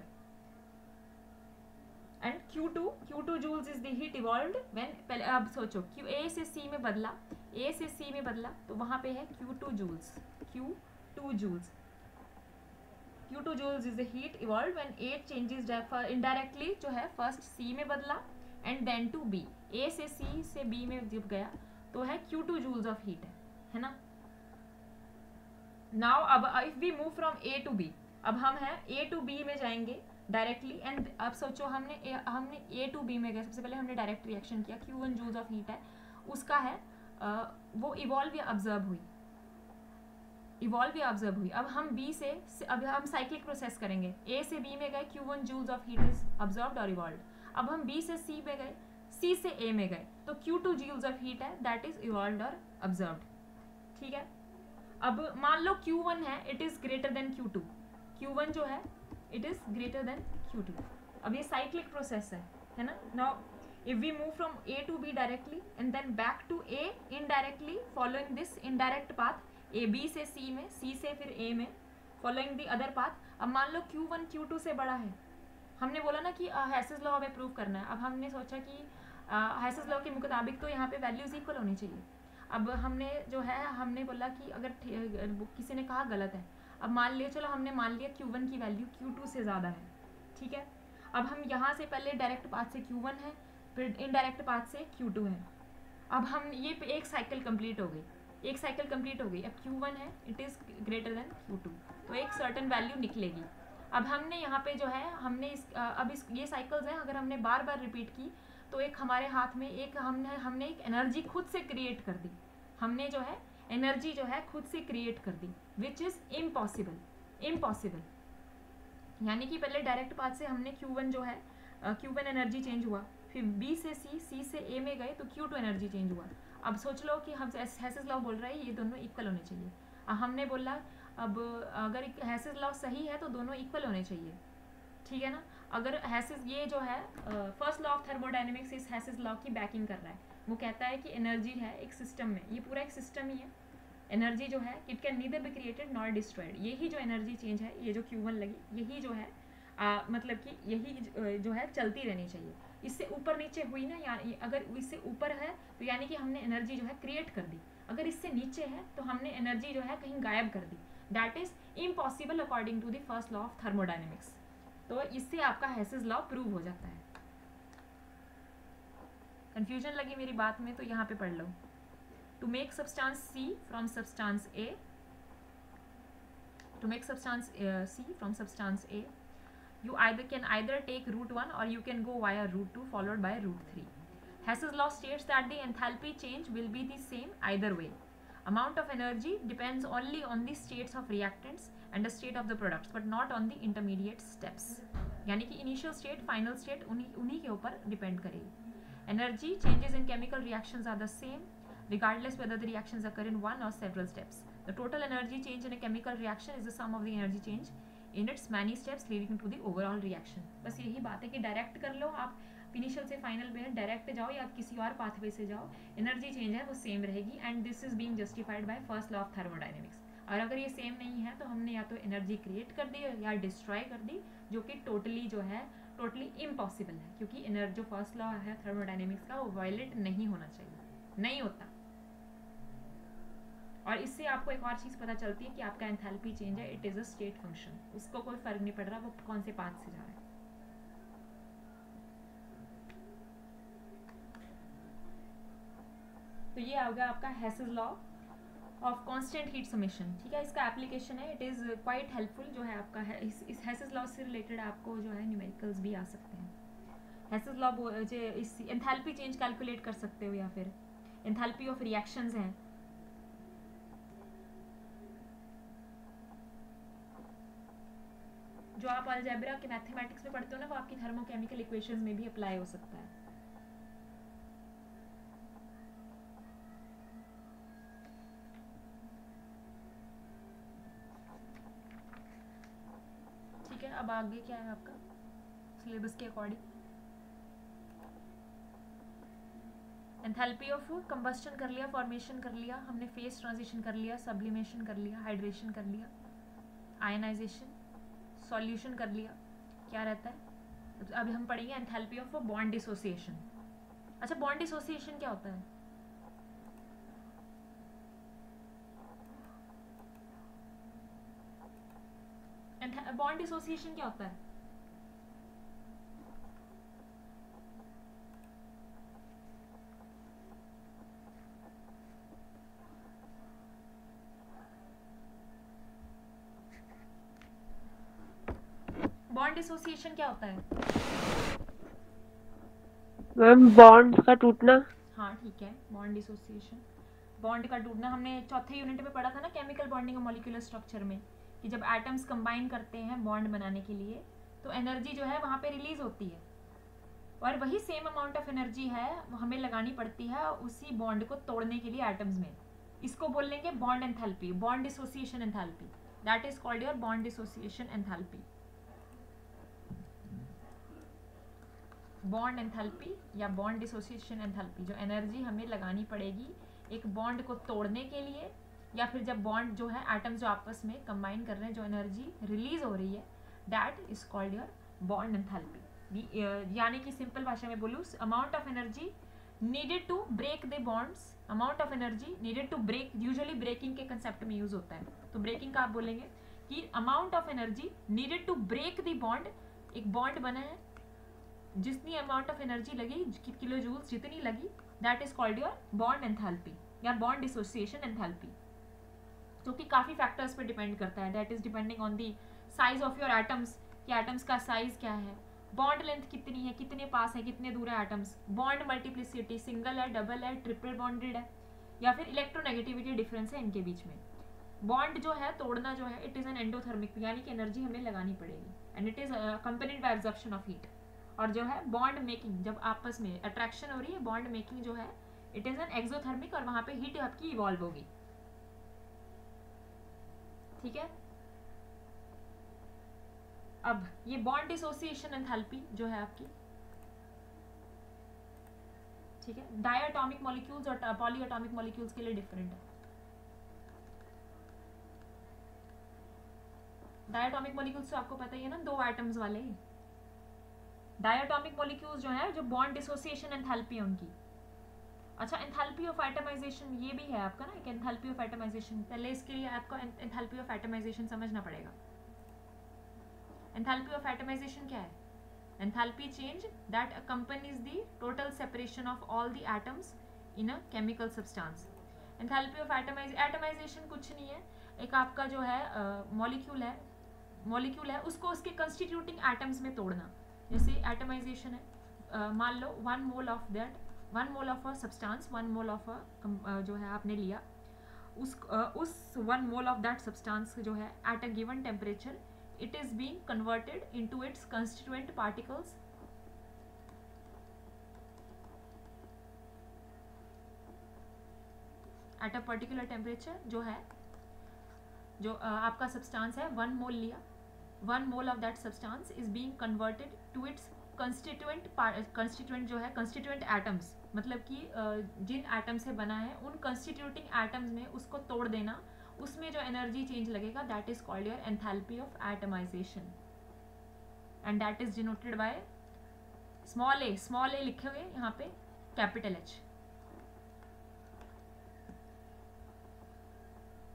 And Q2 joules is the heat evolved when, पहले अब सोचो A से C में बदला, A से C में बदला, तो वहां पे है Q2 joules. Q2 joules is the heat evolved when A changes indirectly, जो है फर्स्ट C में बदला and then to B, A से C से B में जब गया तो है Q2 joules of heat है ना। Now अब if we move from A to B, अब हम है A to B में जाएंगे डायरेक्टली। एंड अब सोचो हमने A टू B में गए, सबसे पहले हमने डायरेक्ट रिएक्शन किया, Q1 जूल्स ऑफ हीट है उसका है, वो इवॉल्व या ऑब्जर्व हुई, अब हम B से अब हम साइक्लिक प्रोसेस करेंगे, A से B में गए, Q1 joules of heat is observed और इवॉल्व। अब हम B से C में गए, C से A में गए, तो Q2 जूल्स ऑफ हीट है, दैट इज इवॉल्व्ड और ऑब्जर्व्ड। ठीक है, अब मान लो Q1 है, it is greater than Q2, Q1 जो है it is greater than Q2। अब ये साइक्लिक प्रोसेस है ना। Now if we move from A to B directly and then back to A indirectly following this indirect path, A B से C में, C से फिर A में, following the other path। अब मान लो Q1 Q2 से बड़ा है, हमने बोला ना कि हैसेस लॉ हमें प्रूव करना है। अब हमने सोचा कि हैसेस लॉ के मुताबिक तो यहाँ पे वैल्यूज इक्वल होनी चाहिए। अब हमने जो है हमने बोला कि अगर किसी ने कहा गलत है, अब मान लिया, चलो हमने मान लिया Q1 की वैल्यू Q2 से ज़्यादा है, ठीक है। अब हम यहाँ से पहले डायरेक्ट पाथ से Q1 है, फिर इनडायरेक्ट पाथ से Q2 है। अब हम ये एक साइकिल कंप्लीट हो गई, अब Q1 है, it is greater than Q2, तो एक सर्टेन वैल्यू निकलेगी। अब हमने यहाँ पे जो है हमने ये साइकिल्स हैं, अगर हमने बार बार रिपीट की तो एक हमारे हाथ में एक हमने एक एनर्जी खुद से क्रिएट कर दी, हमने जो है एनर्जी जो है खुद से क्रिएट कर दी, विच इज़ इम्पॉसिबल। यानी कि पहले डायरेक्ट पाथ से हमने Q1 जो है Q1 एनर्जी चेंज हुआ, फिर B से C से A में गए तो Q2 एनर्जी चेंज हुआ। अब सोच लो कि हम हैसेस लॉ बोल रहा है ये दोनों इक्वल होने चाहिए। हमने बोला अब अगर हैसेस लॉ सही है तो दोनों इक्वल होने चाहिए, ठीक है ना। अगर हैसेस ये जो है फर्स्ट लॉ ऑफ थर्मोडायनेमिक्स इस हैसेस लॉ की बैकिंग कर रहा है, वो कहता है कि एनर्जी है एक सिस्टम में, ये पूरा एक सिस्टम ही है, एनर्जी जो है it can neither be created nor destroyed. यही जो एनर्जी चेंज है, ये जो Q1 लगी, यही जो है मतलब कि यही जो है चलती रहनी चाहिए। इससे ऊपर नीचे हुई ना, या अगर इससे ऊपर है तो यानी कि हमने एनर्जी जो है क्रिएट कर दी, अगर इससे नीचे है तो हमने एनर्जी जो है कहीं गायब कर दी। That is impossible according to the first law of thermodynamics. तो इससे आपका हैसेस लॉ प्रूव हो जाता है। कंफ्यूजन लगी मेरी बात में तो यहाँ पे पढ़ लो। To make substance C from substance A, you can either take route 1 or you can go via route 2 followed by route 3. Hess's law states that the enthalpy change will be the same either way. Amount of energy depends only on the states of reactants and the state of the products, but not on the intermediate steps. यानी कि initial state, final state उन्हीं के ऊपर depend करेगी। Energy changes in chemical reactions are the same, regardless whether the reactions occur in one or several steps. The total energy change in a chemical reaction is the sum of the energy change in its many steps leading to the overall reaction. बस यही बात है कि direct कर लो आप, initial से final में direct जाओ या आप किसी और पाथवे से जाओ, एनर्जी चेंज है वो सेम रहेगी। And this is being justified by first law of thermodynamics. और अगर ये सेम नहीं है तो हमने या तो एनर्जी क्रिएट कर दी या डिस्ट्रॉय कर दी, जो कि टोटली इम्पॉसिबल है, क्योंकि जो फर्स्ट लॉ है थर्मोडायनेमिक्स का वो वायलेट नहीं होना चाहिए, नहीं होता। और इससे आपको एक और चीज़ पता चलती है कि आपका एंथैल्पी चेंज है, it is a state function, उसको कोई फर्क नहीं पड़ रहा वो कौन से पाथ से जा रहा है। तो ये आ गया आपका हैसेस law of constant heat summation, ठीक है। इसका एप्लीकेशन है, इट इज़ क्वाइट हेल्पफुल जो है आपका है। इस हैसेस लॉ से रिलेटेड आपको जो है न्यूमेरिकल्स भी आ सकते हैं। हैसेस लॉ इस एंथैल्पी चेंज कैलकुलेट कर सकते हो, या फिर एंथैल्पी ऑफ रिएक्शंस हैं। जो आप अलजेब्रा के मैथमेटिक्स में पढ़ते हो ना, वो आपकी थर्मोकेमिकल इक्वेशंस में भी अप्लाई हो सकता है। ठीक है, अब आगे क्या है आपका सिलेबस के अकॉर्डिंग। एंथैल्पी ऑफ कंबस्टन कर लिया, फॉर्मेशन कर लिया हमने, फेज ट्रांजिशन कर लिया, सब्लिमेशन कर लिया, हाइड्रेशन कर लिया, आयनाइजेशन, सॉल्यूशन कर लिया। क्या रहता है अभी हम पढ़ेंगे एंथैल्पी ऑफ बॉन्ड डिसोसिएशन। अच्छा, बॉन्ड डिसोसिएशन क्या होता है? बॉन्ड डिसोसिएशन क्या होता है? बॉन्ड डिसोसिएशन क्या होता है? मैम बॉन्ड का टूटना। हाँ ठीक है, बॉन्ड डिसोसिएशन, बॉन्ड का टूटना हमने चौथे यूनिट में पढ़ा था ना केमिकल बॉन्डिंग और मॉलिक्यूलर स्ट्रक्चर में, कि जब एटम्स कंबाइन करते हैं बॉन्ड बनाने के लिए तो एनर्जी जो है वहाँ पे रिलीज होती है, और वही सेम अमाउंट ऑफ एनर्जी है हमें लगानी पड़ती है उसी बॉन्ड को तोड़ने के लिए एटम्स में। इसको बोल लेंगे bond enthalpy, bond dissociation enthalpy, that is called your bond dissociation enthalpy. Bond enthalpy या बॉन्ड डिसोसिएशन एंथैल्पी, जो एनर्जी हमें लगानी पड़ेगी एक बॉन्ड को तोड़ने के लिए, या फिर जब बॉन्ड जो है एटम्स जो आपस में कंबाइन कर रहे हैं जो एनर्जी रिलीज हो रही है, that is called your bond enthalpy. यानी कि सिंपल भाषा में बोलूँ, amount of energy needed to break the bonds, amount of energy needed to break, usually breaking के कंसेप्ट में यूज होता है, तो ब्रेकिंग का आप बोलेंगे कि amount of energy needed to break the bond, एक बॉन्ड बना है जितनी अमाउंट ऑफ एनर्जी लगी, किलो जूल्स जितनी लगी, that is called your bond enthalpy या बॉन्ड डिसोसिएशन एंथैल्पी, जो कि काफी फैक्टर्स पे डिपेंड करता है, that is depending on the size of your atoms, कि एटम्स का साइज क्या है, बॉन्ड लेंथ कितनी है, कितने पास है, कितने दूर है एटम्स, बॉन्ड मल्टीप्लिसिटी, सिंगल है, डबल है, ट्रिपल बॉन्डेड है, या फिर इलेक्ट्रोनेगेटिविटी डिफरेंस है इनके बीच में। बॉन्ड जो है तोड़ना जो है, इट इज एन एंडोथर्मिक, यानी कि एनर्जी हमें लगानी पड़ेगी, and it is accompanied by absorption of heat. और जो है बॉन्ड मेकिंग, जब आपस में अट्रैक्शन हो रही है, बॉन्ड मेकिंग जो है इट इज एन एक्सोथर्मिक, और वहां पे हीट आपकी इवॉल्व होगी। ठीक है, अब ये बॉन्ड डिसोसिएशन एंथैल्पी जो है आपकी, ठीक है, डायटॉमिक मॉलिक्यूल्स और पॉलीएटॉमिक मॉलिक्यूल्स के लिए डिफरेंट है। डायटॉमिक मॉलिक्यूल्स तो आपको पता ही है ना, 2 एटम्स वाले। डायटॉमिक मॉलिक्यूल्स जो है, जो बॉन्ड डिसोसिएशन एंथैल्पी है उनकी। अच्छा, एंथैल्पी ऑफ एटमाइजेशन ये भी है आपका ना, एक एंथैल्पी ऑफ एटमाइजेशन, पहले इसके लिए आपको एंथैल्पी ऑफ एटमाइजेशन समझना पड़ेगा। एंथैल्पी ऑफ एटमाइजेशन क्या है? Enthalpy change that accompanies the total separation of all the atoms in a chemical substance. Enthalpy of atomization कुछ नहीं है, एक आपका जो है मॉलिक्यूल है उसको उसके कंस्टिट्यूटिंग एटम्स में तोड़ना। जैसे एटमाइजेशन है, मान लो 1 mole of that, 1 mole of a substance, 1 mole of अ जो है आपने लिया, उस 1 मोल ऑफ दैट सब्सटेंस जो है at a given temperature it is being converted into its constituent particles at a particular temperature। जो है जो आपका सब्सटेंस है 1 मोल लिया, 1 mole of that substance is being converted to its constituent जो है कंस्टिट्यूएंट एटम्स, मतलब कि जिन एटम से बना है उन कंस्टिट्यूटिंग एटम्स में उसको तोड़ देना, उसमें जो एनर्जी चेंज लगेगा that is called your enthalpy of atomization, and that is denoted by small a लिखे हुए यहाँ पे capital H।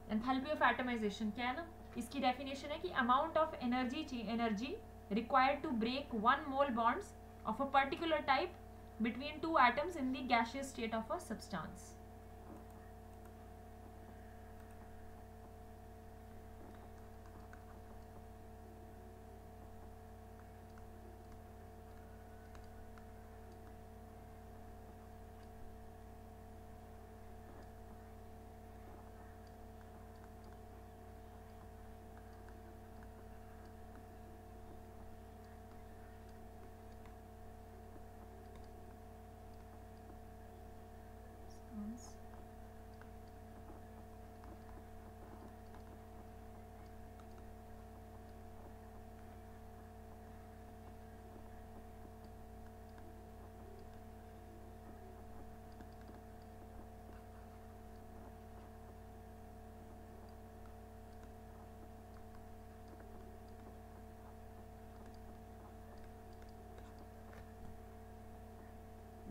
Enthalpy of atomization क्या है ना, इसकी डेफिनेशन है कि amount of energy required to break 1 mole bonds of a particular type between 2 atoms in the gaseous state of a substance.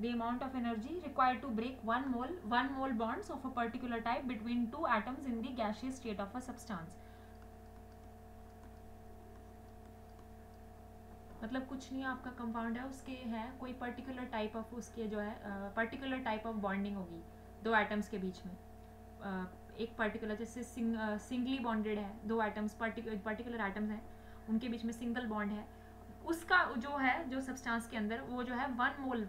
The amount of energy required to break 1 mole bonds of a particular type between 2 atoms in the gaseous state of a substance। मतलब कुछ नहीं, आपका compound है, उसके है कोई particular type of, उसके जो है पर्टिकुलर टाइप ऑफ बॉन्डिंग होगी 2 एटम्स के बीच में, एक पर्टिकुलर जैसे सिंगली बॉन्डेड है 2 एटम्स, पर्टिकुलर एटम्स हैं उनके बीच में सिंगल बॉन्ड है, उसका जो है जो सब्सटेंस के अंदर वो जो है 1 मोल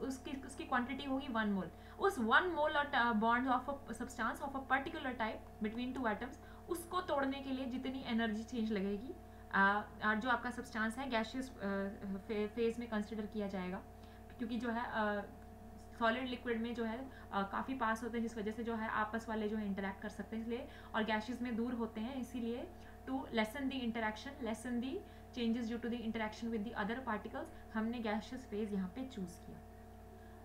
उसकी क्वांटिटी होगी 1 मोल। उस 1 mole bond of a substance of a particular type between 2 atoms, उसको तोड़ने के लिए जितनी एनर्जी चेंज लगेगी, जो आपका सब्सटेंस है गैशियस फेज में कंसिडर किया जाएगा, क्योंकि जो है सॉलिड लिक्विड में जो है काफ़ी पास होते हैं, जिस वजह से जो है आपस वाले जो है इंटरेक्ट कर सकते हैं, इसलिए और गैसेस में दूर होते हैं, इसीलिए to lessen the interaction, lessen the changes due to the interaction with the other particles, हमने गैशियस फेज यहाँ पे चूज किया।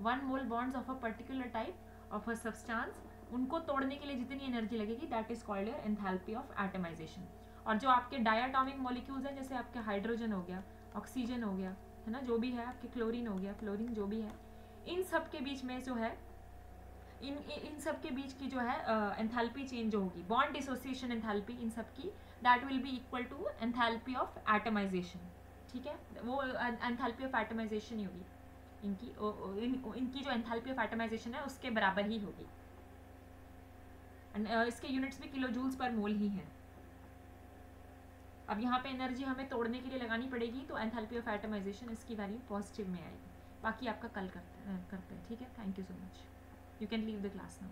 1 mole bonds of a particular type of a substance, उनको तोड़ने के लिए जितनी एनर्जी लगेगी that is called your enthalpy of atomization. और जो आपके डायटोमिक मॉलिक्यूल्स हैं, जैसे आपके हाइड्रोजन हो गया, ऑक्सीजन हो गया, है ना, जो भी है आपके क्लोरीन हो गया, फ्लोरीन जो भी है, इन सब के बीच में जो है इन सब के बीच की जो है एंथैल्पी चेंज जो होगी, बॉन्ड डिसोसिएशन एंथैल्पी इन सब की, that will be equal to enthalpy of atomization. ठीक है, वो एंथैल्पी ऑफ एटमाइजेशन ही होगी इनकी जो एंथैल्पी ऑफ एटमाइजेशन है उसके बराबर ही होगी। इसके यूनिट्स भी किलो जूल्स पर मोल ही हैं। अब यहाँ पे एनर्जी हमें तोड़ने के लिए लगानी पड़ेगी, तो एंथैल्पी ऑफ एटमाइजेशन इसकी वैल्यू पॉजिटिव में आएगी। बाकी आपका कल करते हैं। ठीक है, thank you so much, you can leave the class now.